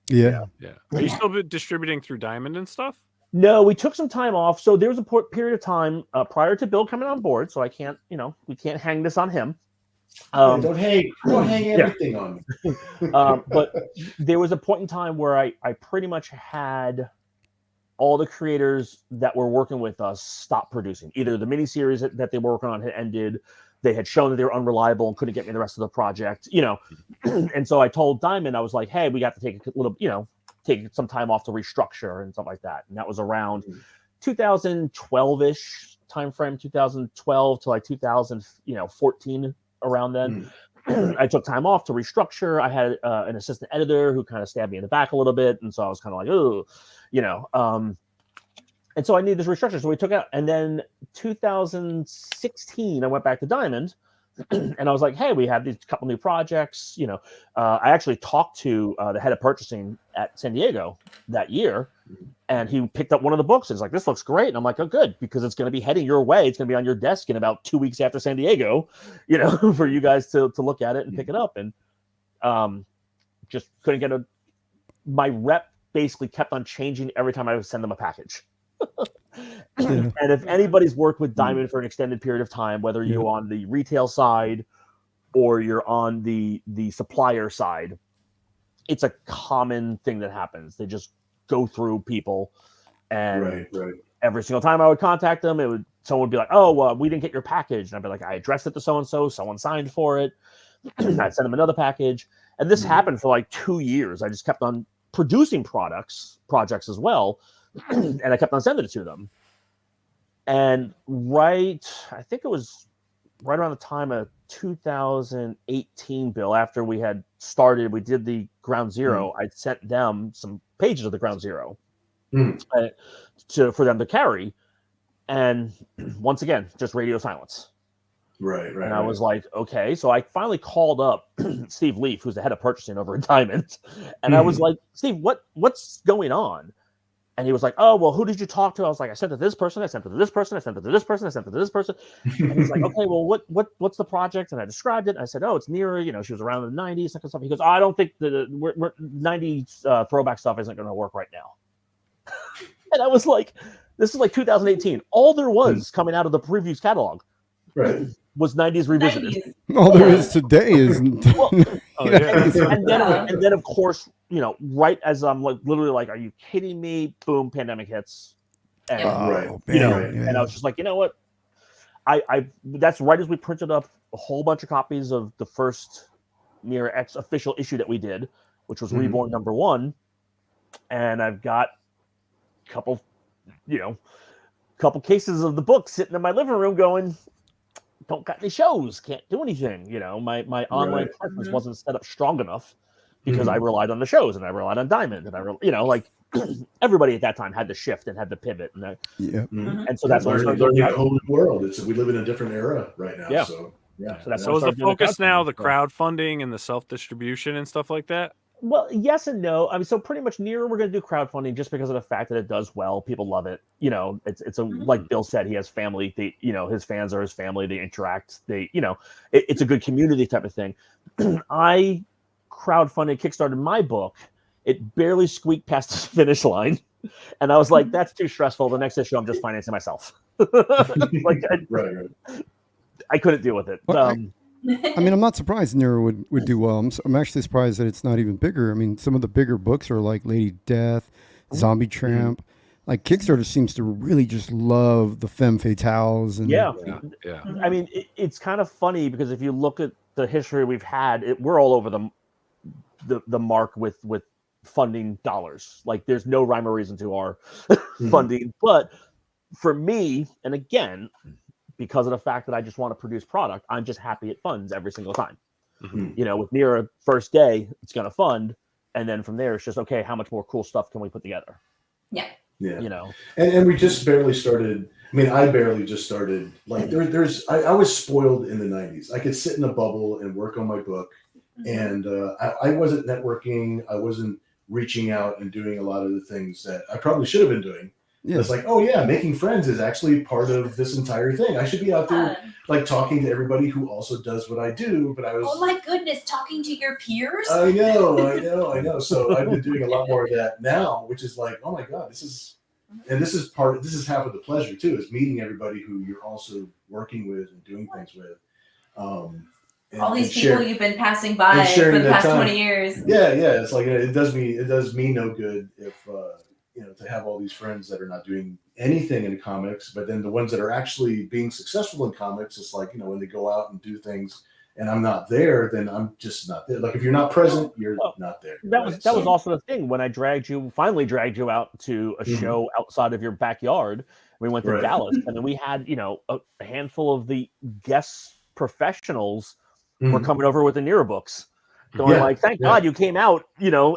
Yeah. Are you still distributing through Diamond and stuff? No, we took some time off. So there was a period of time prior to Bill coming on board. So I can't, you know, we can't hang this on him. Don't hang everything on me. But there was a point in time where I pretty much had all the creators that were working with us stop producing. Either the miniseries that they were working on had ended, they had shown that they were unreliable and couldn't get me the rest of the project, you know. And so I told Diamond, I was like, hey, we got to take a little, you know, take some time off to restructure and stuff like that. And that was around 2012-ish time frame, 2012 to like 2014, around then. I took time off to restructure. I had an assistant editor who kind of stabbed me in the back a little bit, and so I was kind of like, oh, and so I needed this restructure. So we took out, and then 2016, I went back to Diamond, and I was like, hey, we have these couple new projects. I actually talked to the head of purchasing at San Diego that year, and he picked up one of the books and was like, this looks great. And I'm like, oh, good, because it's going to be heading your way. It's going to be on your desk in about 2 weeks after San Diego, for you guys to look at it and pick it up. And just couldn't get my rep basically kept on changing every time I would send them a package. And if anybody's worked with Diamond for an extended period of time, whether you're on the retail side or you're on the supplier side, it's a common thing that happens. They just go through people, and every single time I would contact them, someone would be like, oh, well, we didn't get your package. And I'd be like, I addressed it to so-and-so, someone signed for it. I'd send them another package. And this happened for like 2 years. I just kept on producing projects as well. And I kept on sending it to them. And I think it was right around the time of 2018, Bill, after we had started, we did the Ground Zero. I sent them some pages of the Ground Zero for them to carry. And once again, just radio silence. Right. And I was like, okay. So I finally called up Steve Leaf, who's the head of purchasing over at Diamond. And I was like, Steve, what's going on? And he was like, oh, well, who did you talk to? I was like, I sent it to this person. I sent it to this person. I sent it to this person. I sent it to this person. And he's like, okay, well, what's the project? And I described it. And I said, oh, it's Nira. She was around in the 90s. That kind of stuff. He goes, oh, I don't think the 90s throwback stuff isn't going to work right now. And I was like, this is like 2018. All there was coming out of the previews catalog was 90s revisited. All there is today is. And then of course, right as I'm like literally like, are you kidding me? Boom, pandemic hits. And, and I was just like, you know what? I that's right as we printed up a whole bunch of copies of the first Nira X official issue that we did, which was Reborn #1. And I've got a couple cases of the book sitting in my living room going, don't got any shows, can't do anything. My online presence wasn't set up strong enough because I relied on the shows and I relied on Diamond, and like everybody at that time had to shift and had to pivot, and and so that's what we're learning a whole new world. We live in a different era right now. So that's so is the focus now the crowdfunding and the self-distribution and stuff like that? Well, yes and no. I mean, so pretty much Nira, we're going to do crowdfunding just because of the fact that it does well. People love it. It's like Bill said, he has family. His fans are his family. They interact. It's a good community type of thing. I crowdfunded, Kickstarted my book. It barely squeaked past the finish line. And I was like, that's too stressful. The next issue, I'm just financing myself. I couldn't deal with it. I mean, I'm not surprised Nira would do well. I'm actually surprised that it's not even bigger. I mean, some of the bigger books are like Lady Death, Zombie Tramp. Like Kickstarter seems to really just love the femme fatales. And I mean, it's kind of funny because if you look at the history we've had, we're all over the mark with funding dollars. Like there's no rhyme or reason to our funding. But for me, and again, because of the fact that I just want to produce product, I'm just happy it funds every single time. With Nira, first day, it's going to fund. And then from there, it's just, okay, how much more cool stuff can we put together? Yeah. And we just barely started. I mean, I barely just started. Like I was spoiled in the 90s. I could sit in a bubble and work on my book. And I wasn't networking. I wasn't reaching out and doing a lot of the things that I probably should have been doing. Yeah. It's like, oh yeah, making friends is actually part of this entire thing. I should be out there like talking to everybody who also does what I do. But I was, oh my goodness, talking to your peers. I know. So I've been doing a lot more of that now, which is like, oh my God, this is half of the pleasure too, is meeting everybody who you're also working with and doing things with. All these people you've been passing by for the past 20 years. Yeah. It's like it does me no good if to have all these friends that are not doing anything in comics, but then the ones that are actually being successful in comics, it's like, when they go out and do things and I'm not there, then I'm just not there. Like if you're not present, you're not there. That was also the thing when I finally dragged you out to a show outside of your backyard. We went to Dallas, and then we had a handful of the guest professionals were coming over with the Nira books. Going like, thank God you came out,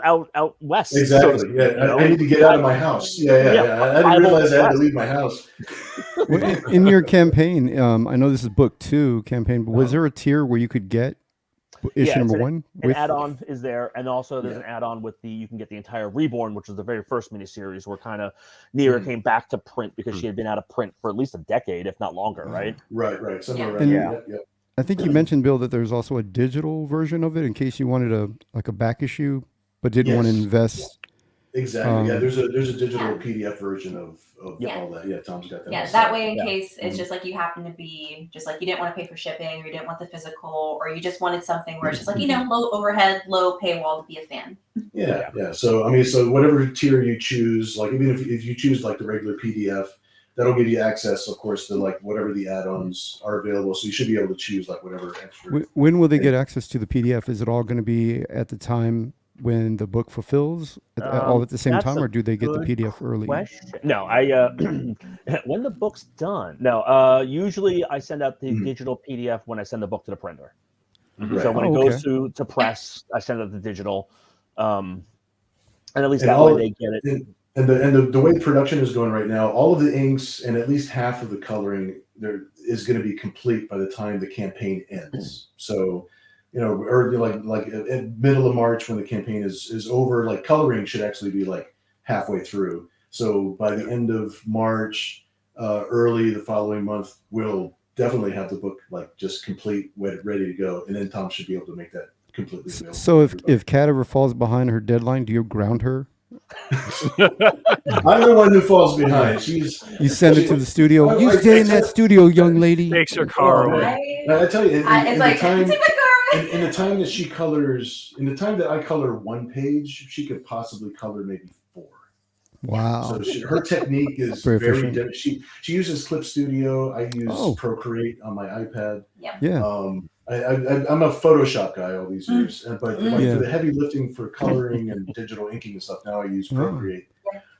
out west. Exactly. So I need to get out of my house. I didn't realize I had to leave my house. In your campaign, I know this is book 2 campaign, but was there a tier where you could get issue number 1? An add-on is there, and also there's an add-on with you can get the entire Reborn, which was the very first miniseries where kind of Nira came back to print because she had been out of print for at least a decade, if not longer, right? Right. Somewhere around there. I think you mentioned, Bill, that there's also a digital version of it in case you wanted a back issue, but didn't want to invest. Exactly. There's a digital PDF version of all that. Yeah, Tom's got that. Yeah, that way in case it's just like you happen to be just like you didn't want to pay for shipping, or you didn't want the physical, or you just wanted something where it's just like low overhead, low paywall to be a fan. Yeah. So whatever tier you choose, like even if you choose like the regular PDF, that'll give you access, of course, to like whatever the add-ons are available. So you should be able to choose like whatever extra. When will they get access to the PDF? Is it all going to be at the time when the book fulfills, all at the same time, or do they get the PDF early? No, when the book's done. No, usually I send out the digital PDF when I send the book to the printer. So when it goes to press, I send out the digital, and at least that way they get it. And the way production is going right now, all of the inks and at least half of the coloring there is going to be complete by the time the campaign ends. So, or like at middle of March when the campaign is over, like coloring should actually be like halfway through. So by the end of March, early the following month, we'll definitely have the book like just complete, ready to go, and then Tom should be able to make that completely available. So if Kat ever falls behind her deadline, do you ground her? I'm the one who falls behind. You send it to the studio. You stay in that studio, young lady. Takes her car away. I tell you, it's like take my car away. In the time that she colors, in the time that I color one page, she could possibly color maybe 4. Wow. So her technique is very different. She uses Clip Studio. I use Procreate on my iPad. Yeah. I'm a Photoshop guy all these years, but for the heavy lifting for coloring and digital inking and stuff, now I use Procreate.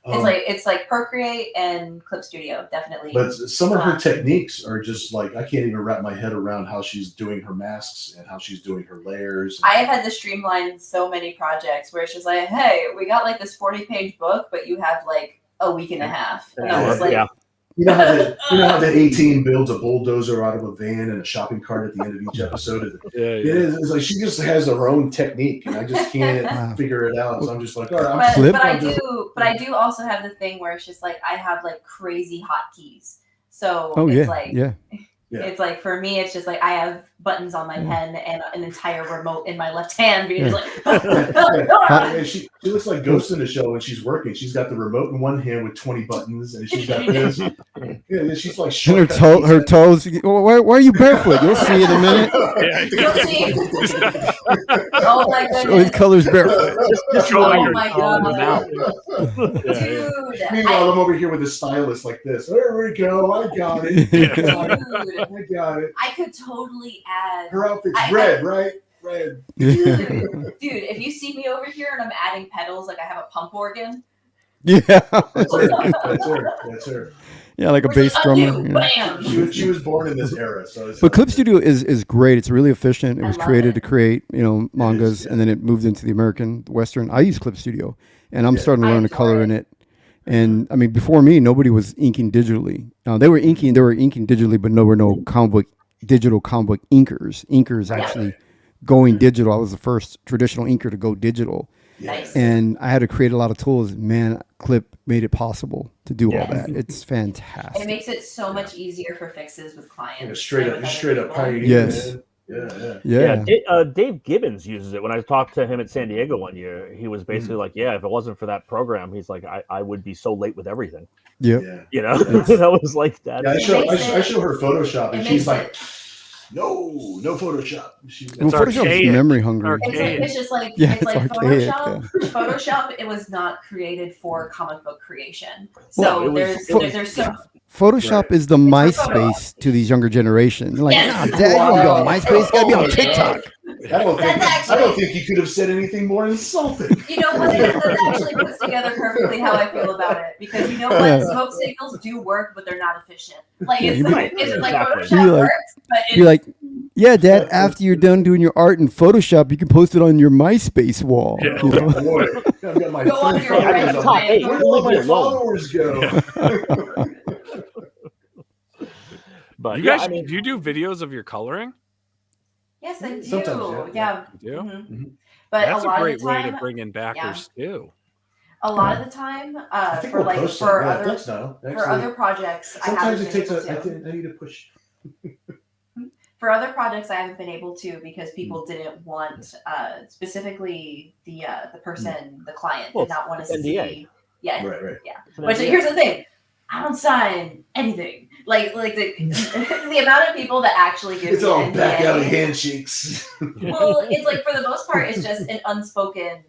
It's like Procreate and Clip Studio, definitely. But some of her techniques are just like I can't even wrap my head around how she's doing her masks and how she's doing her layers. I have had to streamline so many projects where it's just like, hey, we got like this 40-page book, but you have like a week and a half. And I was like, You know how that 18 builds a bulldozer out of a van and a shopping cart at the end of each episode? It's like she just has her own technique, and I just can't figure it out. So I'm just like, all right. But I do also have the thing where it's just like I have like crazy hotkeys. So it's like for me, it's just like I have buttons on my pen and an entire remote in my left hand. Because she looks like Ghost in the Shell when she's working. She's got the remote in one hand with 20 buttons, and she's got this. She's like her toes. Why are you barefoot? You'll see in a minute. You'll see. Oh my goodness. So his color's barefoot. Oh my god. Dude. Meanwhile, I'm over here with a stylus like this. There we go. I got it. Dude. I got it. I could totally add. Her outfit's red, right? Red. Dude, if you see me over here and I'm adding pedals, like I have a pump organ. Yeah. That's her. Yeah, like a bass drummer. Bam! She was born in this era. But Clip Studio is great. It's really efficient. It was created to create, mangas, and then it moved into the American Western. I use Clip Studio, and I'm starting to learn to color in it. And I mean, before me, nobody was inking digitally. They were inking digitally, but there were no digital comic book inkers. Inkers actually going digital. I was the first traditional inker to go digital. Nice. And I had to create a lot of tools. Man, Clip made it possible to do all that. It's fantastic. It makes it so much easier for fixes with clients. Straight up pioneer. Yes. Yeah. Dave Gibbons uses it. When I talked to him at San Diego one year, he was basically like, if it wasn't for that program, he's like, I would be so late with everything. Yeah. That was like that. Yeah, I show her Photoshop, and she's like, No Photoshop. Well, Photoshop's archaic. memory hungry. It's just like Yeah, it's like it's archaic, Photoshop. It was not created for comic book creation. Well, So it was- there's some. Photoshop is the MySpace to these younger generation. They're like, Yes. nah, Dad, you want to be on MySpace? You got to be on TikTok. I don't think he could have said anything more insulting. You know what? That actually puts together perfectly how I feel about it, because you know what? Smoke signals do work, but they're not efficient. Like it's like Exactly. Photoshop You're like- works, but You're like, yeah, Dad, after you're done doing your art in Photoshop, you can post it on your MySpace wall. Yeah. You know? Boy, I've got my Go on three your followers resume. on- Top eight. Where do all Leave me my alone. followers go? But You yeah, guys, I mean, do you do videos of your coloring? yes, I do. Sometimes, Yeah. You do? Mhm. But That's a lot a great of the way time, to bring in backers too. a lot of the time, I think for we'll like post for some. Yeah, other thanks, Nile. for Actually, other projects, I sometimes haven't it been takes able to. I need to push. For other projects, I haven't been able to because people didn't want, specifically the person, the client, Well, did not want to it's see. NDA. Yeah. Right. Which here's the thing, I don't sign anything. Like the the amount of people that actually give It's me all NDA. back alley handshakes. Well, it's like for the most part, it's just an unspoken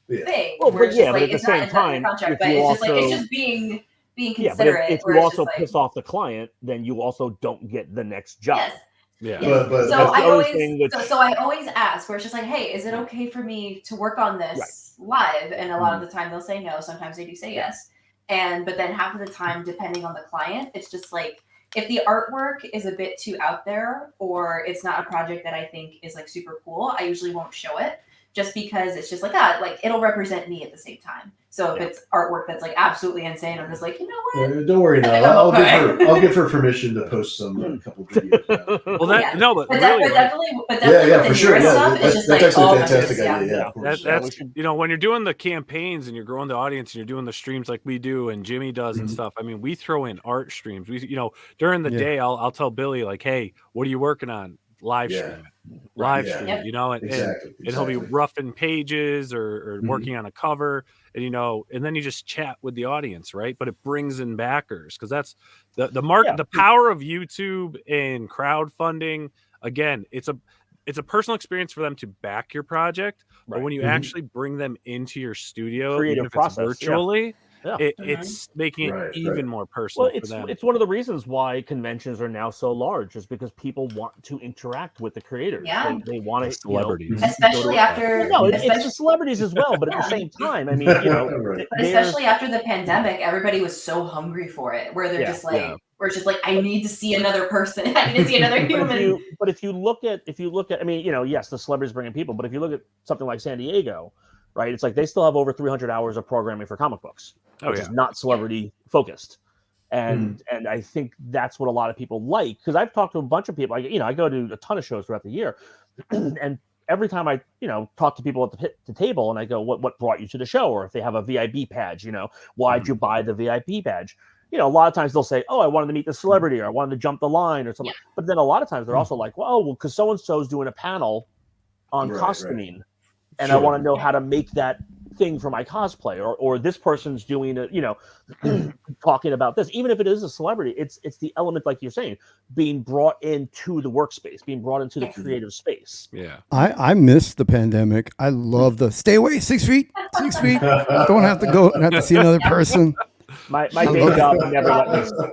Yeah. thing. Well, where but it's yeah, just but like at the it's not same it's not in time, the contract, if but you it's just like it's also- just being yeah, but considerate. if where you it's also just like, piss off the client, then you also don't get the next job. yes. Yeah. But So that's I the other always, thing which- so I always ask, where it's just like, hey, is it okay for me to work on this live? And a lot of the time they'll say no. Sometimes they do say yes. But then half of the time, depending on the client, it's just like if the artwork is a bit too out there, or it's not a project that I think is like super cool, I usually won't show it, just because it's just like like it'll represent me at the same time. So if it's artwork that's like absolutely insane, I'm just like, you know what? don't worry, I think Nile. I'm okay. I'll give her permission to post a couple videos. Now. Well, that Yeah. no, but But, really, like, definitely, but Yeah, definitely yeah, with for the sure. Nira Yeah, stuff, it's that's just like, actually oh a my fantastic goodness, idea. Yeah, Yeah. of course. that's we should- you know, when you're doing the campaigns and you're growing the audience and you're doing the streams like we do and Jimmy does and stuff. I mean, we throw in art streams. We, you know, during the Yeah. day, I'll tell Billy like, hey, what are you working on? Live Yeah. stream it. Live Yeah. stream Yep. it, you know, and Exactly. he'll be roughing pages or Mhm. working on a cover, and you know, and then you just chat with the audience, right? But it brings in backers because that's the market, Yeah. the power of YouTube and crowdfunding. Again, it's a personal experience for them to back your project, but Right. when you Mhm. actually bring them into your studio, Creative even if process, yeah. it's virtually, Yeah. it's making Right, it even right. more personal Well, for them. it's one of the reasons why conventions are now so large, is because people want to interact with the creators. Yeah. They want to Celebrities. especially after, No, it's especially, the celebrities as well, but at the same time, I mean, you know, Right. but there's- especially after the pandemic, everybody was so hungry for it, where they're Yeah, just like, yeah. where it's just like, I need to see another person. I need to see another human. But if you look at, I mean, you know, yes, the celebrities bring in people, but if you look at something like San Diego, right, it's like they still have over 300 hours of programming for comic books, Oh which yeah. is not celebrity focused. And I think that's what a lot of people like, because I've talked to a bunch of people. I go to a ton of shows throughout the year, and every time I talk to people at the table, and I go, what brought you to the show, or if they have a VIP badge, why'd you buy the VIP badge? A lot of times they'll say, oh, I wanted to meet the celebrity, or I wanted to jump the line, or something. Yeah. But then a lot of times they're also like, well, because so and so's doing a panel on Right, costuming, and I Sure. want to know how to make that thing for my cosplay, or this person's doing it, talking about this. Even if it is a celebrity, it's the element, like you're saying, being brought into the workspace, being brought into the creative space. Yeah. I missed the pandemic. I love the stay away 6 feet, 6 feet. Don't have to go, have to see another person. My I day love job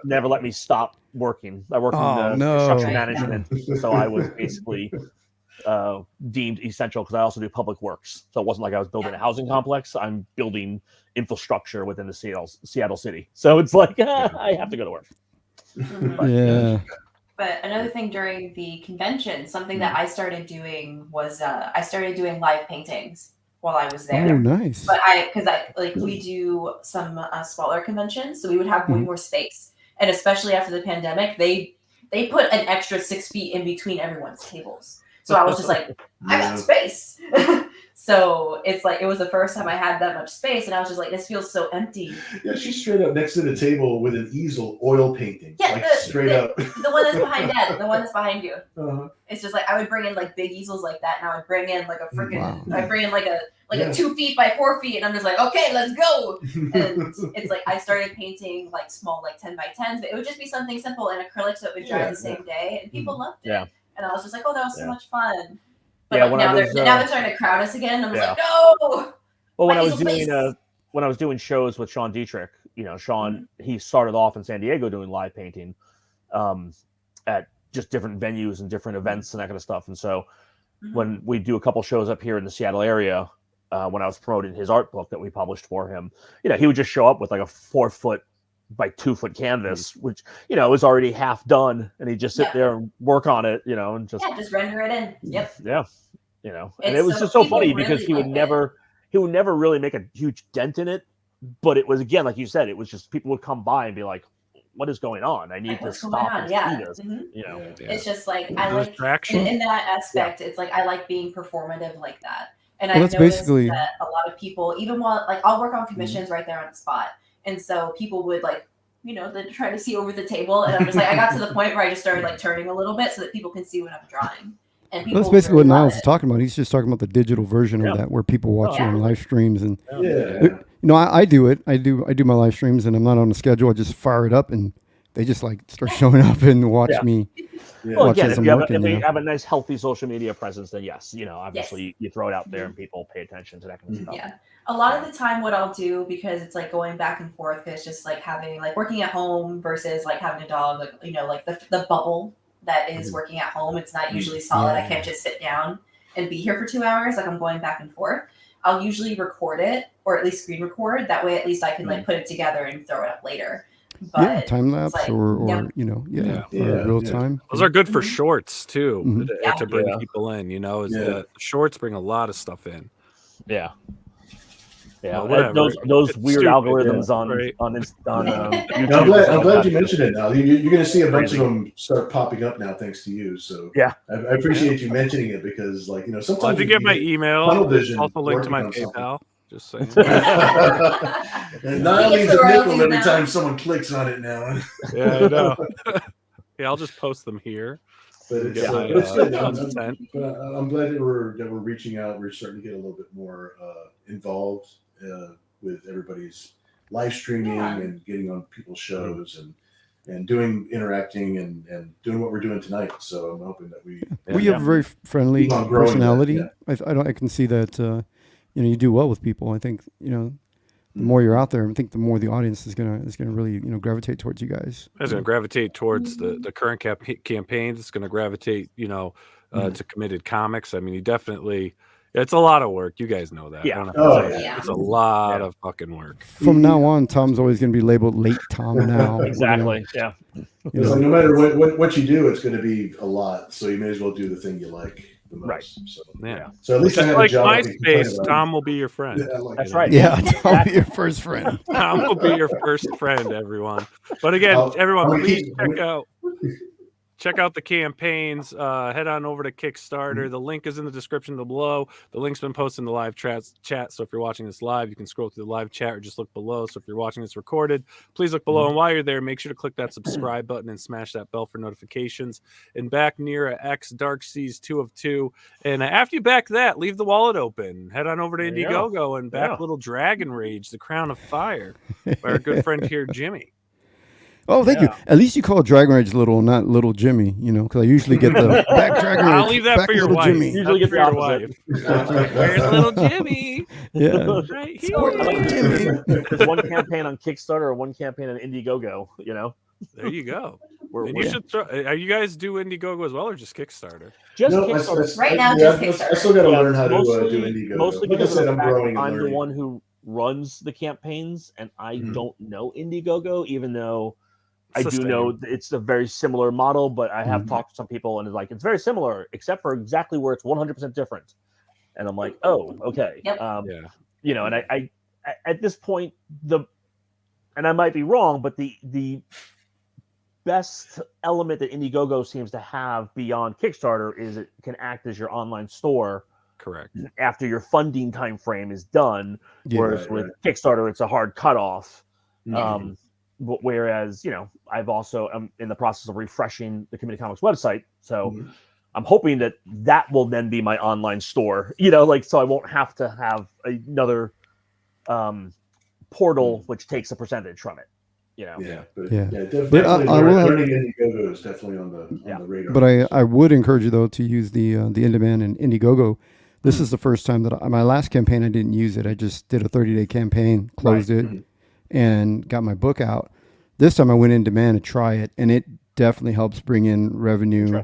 never let me stop working. I worked Oh, in no. construction management, so I was basically deemed essential, because I also do public works. So it wasn't like I was building a housing complex. I'm building infrastructure within the Seattle city. So it's like I have to go to work. Yeah. But another thing during the convention, something that I started doing was I started doing live paintings while I was there. Oh, nice. But we do some smaller conventions, so we would have way more space. And especially after the pandemic, they put an extra 6 feet in between everyone's tables. So I was just like, I got space. So it's like, it was the first time I had that much space, and I was just like, this feels so empty. Yeah, she's straight up next to the table with an easel, oil painting. Yeah, like the- straight up. The one that's behind Dad, the one that's behind you. Uh-huh. It's just like I would bring in like big easels like that, and I would bring in like a freaking, Wow. I'd bring in like a Yeah. 2 feet by 4 feet, and I'm just like, okay, let's go. And it's like I started painting like small, like 10 by 10s, but it would just be something simple in acrylic, so it would dry Yeah, the same day, and people loved it. Yeah. and I was just like, oh, that was so Yeah. much fun. But Yeah, like, when now I was, they're starting to crowd us again. I'm yeah. like, no. Well, when My I was easel, doing please. when I was doing shows with Sean Dietrich, Sean, he started off in San Diego doing live painting, at just different venues and different events and that kind of stuff. And so when we do a couple shows up here in the Seattle area, when I was promoting his art book that we published for him, he would just show up with like a 4-foot by 2-foot canvas, which was already half done, and he'd just sit there and work on it, and just render it in. Yep. Yeah, and it was just so funny because he would never really make a huge dent in it, but it was, again, like you said, it was just people would come by and be like, what is going on? I need to stop and see this. It's just like, I like in that aspect. It's like, I like being performative like that. And I've noticed basically that a lot of people, even while like I'll work on commissions right there on the spot, and so people would like, they try to see over the table, and I'm just like, I got to the point where I just started like turning a little bit so that people can see what I'm drawing. And people that's basically really what love Niles it. is talking about. He's just talking about the digital version of that, where people watch you on live streams, and I do it. I do my live streams, and I'm not on a schedule. I just fire it up, and they just like start showing up and watch me. Well, again, if I'm you working, have a nice, healthy social media presence, then yes, obviously you throw it out there and people pay attention to that kind of stuff. Yeah. A lot of the time what I'll do, because it's like going back and forth, it's just like having like working at home versus like having a dog, like, like the bubble that is working at home. It's not usually solid. I can't just sit down and be here for 2 hours. Like I'm going back and forth. I'll usually record it, or at least screen record. That way at least I can like put it together and throw it up later. But time lapse like, or real time. Those are good for shorts too, to bring people in. The shorts bring a lot of stuff in. Yeah. Yeah, well, those weird algorithms on YouTube. I'm glad you mentioned it. Now you're going to see a bunch of them start popping up now, thanks to you. So I appreciate you mentioning it, because sometimes if you get my email, it's also linked to my PayPal. Just saying. And Nile leaves a nickel every time someone clicks on it now. Yeah, I know. I'll just post them here. But it's good. I'm glad that we're reaching out. We're starting to get a little bit more involved with everybody's live streaming and getting on people's shows and interacting and doing what we're doing tonight. So I'm hoping that we have a very friendly personality. I can see that you do well with people. I think the more you're out there, I think the more the audience is gonna really gravitate towards you guys. It's gonna gravitate towards the current campaigns. It's gonna gravitate to Committed Comics. I mean, you definitely. It's a lot of work. You guys know that. Yeah. It's a lot of fucking work. From now on, Tom's always going to be labeled Late Tom now. Exactly. Yeah. It's like no matter what you do, it's going to be a lot. So you may as well do the thing you like the most. Right. So, So at least I have like a job. MySpace, Tom will be your friend. That's right. Yeah, Tom will be your first friend. Tom will be your first friend, everyone. But again, everyone, please check out the campaigns. Head on over to Kickstarter. The link is in the description below. The link's been posted in the live chat. So if you're watching this live, you can scroll through the live chat or just look below. So if you're watching this recorded, please look below. And while you're there, make sure to click that subscribe button and smash that bell for notifications. And back Nira X, Dark Seas 2 of 2. And after you back that, leave the wallet open. Head on over to Indiegogo and back Little Dragon Rage, The Crown of Fire, by our good friend here, Jimmy. Oh, thank you. At least you call Dragon Rage Little, not Little Jimmy, because I usually get the back Dragon Rage. I'll leave that for your wife. Jimmy. Usually get the wife. Where's Little Jimmy? Yeah. Right here. Jimmy. There's one campaign on Kickstarter or one campaign on Indiegogo, There you go. And you should you guys do Indiegogo as well, or just Kickstarter? Just Kickstarter. Right now, just Kickstarter. I still got to learn how to do Indiegogo. Mostly like because I'm growing. I'm the one who runs the campaigns, and I don't know Indiegogo, even though I do know it's a very similar model, but I have talked to some people and it's very similar, except for exactly where it's 100% different. And I'm like, oh, okay. Yep. And I at this point, and I might be wrong, but the best element that Indiegogo seems to have beyond Kickstarter is it can act as your online store. Correct. After your funding time frame is done, whereas with Kickstarter, it's a hard cutoff. Whereas, I've also am in the process of refreshing the Committed Comics website. So I'm hoping that will then be my online store, so I won't have to have another portal which takes a percentage from it. you know. Yeah, but Yeah. definitely I will have- learning Indiegogo is definitely on the radar. But I would encourage you though to use the in-demand and Indiegogo. This is the first time that my last campaign I didn't use it. I just did a 30-day campaign, closed it, and got my book out. This time I went in demand to try it, and it definitely helps bring in revenue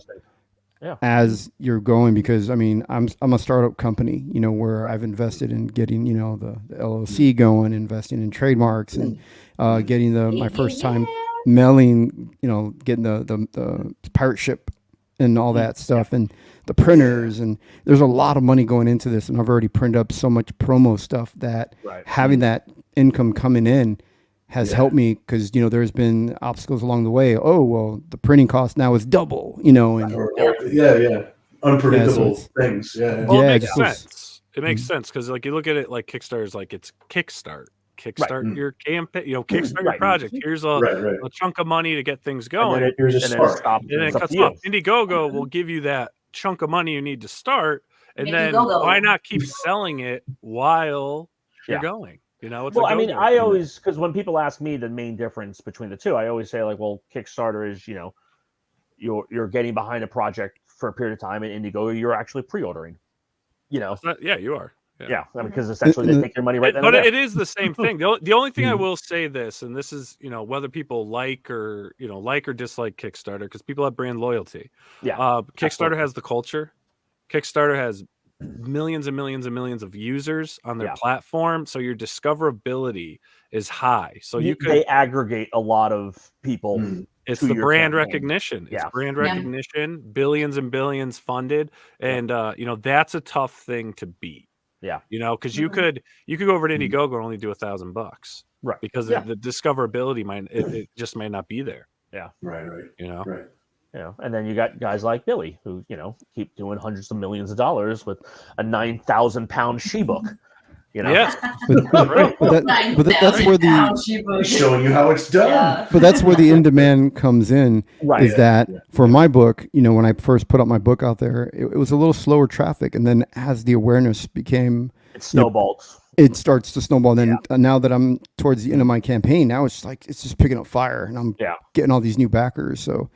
as you're going, because I mean I'm a startup company, you know, where I've invested in getting, you know, the LLC going, investing in trademarks, and getting my first time mailing, you know, getting the pirate ship and all that stuff, and the printers, and there's a lot of money going into this, and I've already printed up so much promo stuff that having that income coming in has helped me, because, you know, there's been obstacles along the way. Oh, well, the printing cost now is double, you know, and unpredictable things. Well, it makes sense. It makes sense, because like you look at it like Kickstarter's like it's kickstart your campaign, you know, kickstart your project. Here's a chunk of money to get things going, and here's a start, and then it cuts off. Indiegogo will give you that chunk of money you need to start, and then why not keep selling it while you're going? You know, it's well, I mean, I always, because when people ask me the main difference between the two, I always say like, well, Kickstarter is, you know, you're getting behind a project for a period of time, and Indiegogo you're actually pre-ordering. You know, you are. Yeah, because essentially they take your money right then. But it is the same thing. The only thing I will say this, and this is, you know, whether people like or dislike Kickstarter, because people have brand loyalty. Yeah, Kickstarter has the culture. Kickstarter has millions and millions and millions of users on their platform, so your discoverability is high. So they aggregate a lot of people. It's the brand recognition. It's brand recognition, billions and billions funded, and you know, that's a tough thing to beat. Yeah, you know, because you could go over to Indiegogo and only do $1,000, right? Because the discoverability it just might not be there. Yeah, right. You know, right. You know, and then you got guys like Billy who, you know, keep doing hundreds of millions of dollars with a 9,000-pound she-book. You know, but that's where showing you how it's done. Yeah. But that's where the in-demand comes in. Right. Is that for my book? You know, when I first put up my book out there, it was a little slower traffic, and then as the awareness became, it snowballs. It starts to snowball. Then now that I'm towards the end of my campaign, now it's like it's just picking up fire, and I'm getting all these new backers. So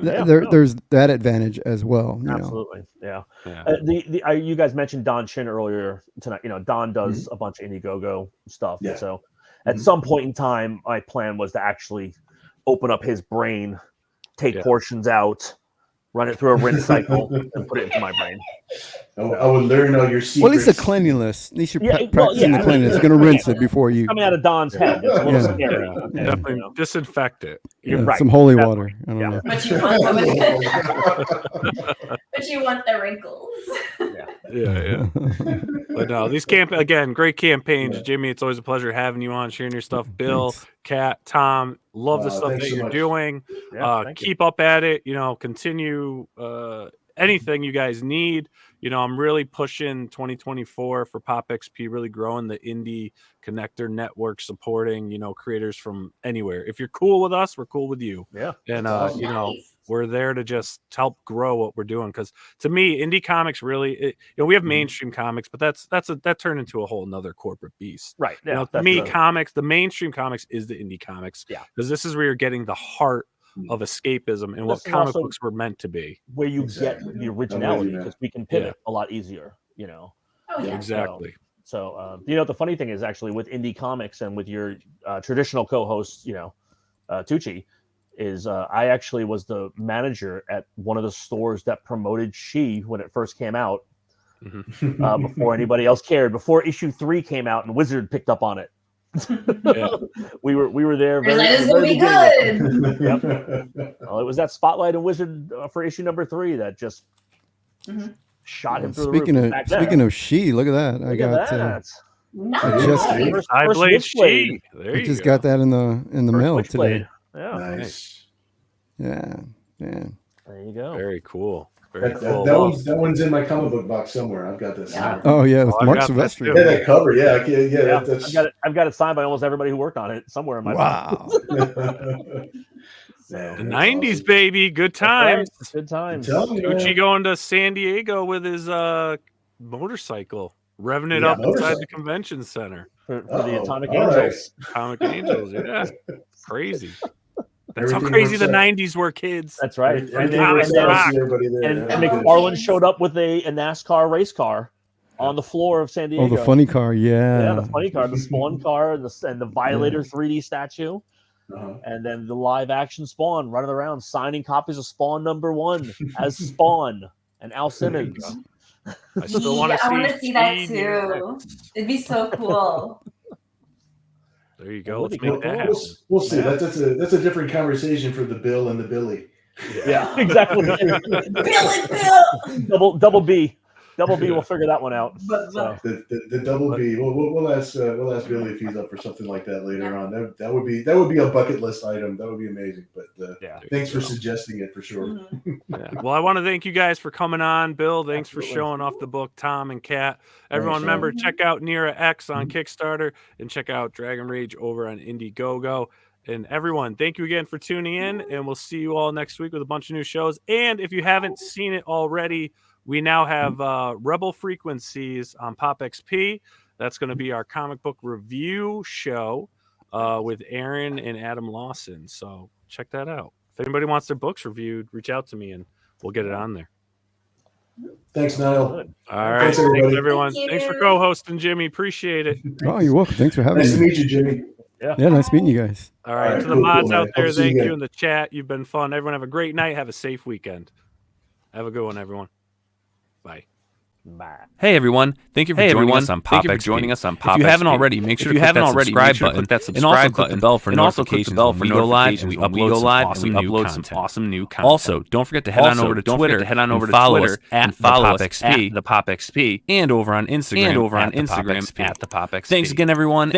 there's that advantage as well. Absolutely, you guys mentioned Don Chin earlier tonight. You know, Don does a bunch of Indiegogo stuff. Yeah. So at some point in time, my plan was to actually open up his brain, take portions out, run it through a rinse cycle, and put it into my brain. I would learn all your secrets. Well, at least the cleanliness. At least you're practicing the cleanliness. You're going to rinse it before you. Coming out of Don's head. It's a little scary. Definitely disinfect it. You're right. Some holy water. I don't know. But you want the wrinkles. Yeah. But no, these great campaigns, Jimmy. It's always a pleasure having you on, sharing your stuff. Bill, Kat, Tom, love the stuff that you're doing. Keep up at it. You know, continue. Anything you guys need, you know, I'm really pushing 2024 for Pop XP, really growing the indie connector network, supporting, you know, creators from anywhere. If you're cool with us, we're cool with you. Yeah. And you know, we're there to just help grow what we're doing, because to me, indie comics really, you know, we have mainstream comics, but that turned into a whole nother corporate beast. Right. You know, to me, comics, the mainstream comics is the indie comics. Yeah. Because this is where you're getting the heart of escapism and what comic books were meant to be, where you get the originality, because we can pivot a lot easier, you know. Exactly. So you know, the funny thing is actually with indie comics and with your traditional co-host, you know, Tucci, is I actually was the manager at one of the stores that promoted She when it first came out, before anybody else cared, before issue 3 came out and Wizard picked up on it. We were there. This will be good. Well, it was that Spotlight and Wizard for issue number 3 that just shot him through the roof. Speaking of She, look at that! I blade She. I just got that in the mail today. Yeah, nice. Yeah. There you go. Very cool. That one's in my comic book box somewhere. I've got this. Oh yeah, with Mark Silvestri. Yeah, that cover. I've got it signed by almost everybody who worked on it somewhere in my box. The 90s, baby. Good times. Good times. Gucci going to San Diego with his motorcycle. Revving it Yeah, up inside motorcycle. the convention center. for the Uh-oh. Atomic All right. Angels. Comic Angels, yeah. Crazy. That's how Everything crazy works the out. 90s were, kids. That's right. Everything then- works and out. then- I see everybody there. And Yeah. McFarlane showed up with a NASCAR race car on the floor of San Diego. Oh, the funny car, Yeah, yeah. the funny car, the Spawn car, and the Violator 3D statue, Uh-huh. and then the live action Spawn running around signing copies of Spawn #1 as Spawn and Al Simmons. I still want to I want to see that Nira too. X. It'd be so cool. There you go. Let's We'll- make that We'll, happen. we'll see. That's a different conversation for the Bill and the Billy. Yeah, exactly. Bill and Bill. Double B. Double B will figure that one out. But- So, The double B. We'll ask Billy if he's up for something like that later Yeah. on. That would be a bucket list item. That would be amazing. But yeah. thanks for suggesting it for sure. Mhm. Yeah. Well, I want to thank you guys for coming on. Bill, thanks for Absolutely. showing off the book. Tom and Kat. Everyone, Thanks, remember, man. check out Nira X on Kickstarter and check out Dragon Rage over on Indiegogo. And everyone, thank you again for tuning in. And we'll see you all next week with a bunch of new shows. And if you haven't seen it already, we now have Rebel Frequencies on Pop XP. That's going to be our comic book review show with Aaron and Adam Lawson. So check that out. If anybody wants their books reviewed, reach out to me and we'll get it on there. Thanks, Niall. Good. All right. Thanks, Thanks, everybody. everyone. Thank Thanks for you. co-hosting, Jimmy. Appreciate it. Oh, you're welcome. Thanks for having Nice to me. meet you, Jimmy. Yeah, nice meeting you guys. All right. All right, To the cool, mods cool, out man. there, Hope to see you thank you again. in the chat. You've been fun. Everyone have a great night. Have a safe weekend. Have a good one, everyone. Bye. Bye. Hey everyone! Thank you for joining us on Pop XP. If you haven't already, make sure to click that subscribe button, and also click the bell for notifications when we go live and we upload some awesome new content. Also, don't forget to head on over to Twitter and follow us at the Pop XP, and over on Instagram at the Pop XP. Thanks again, everyone.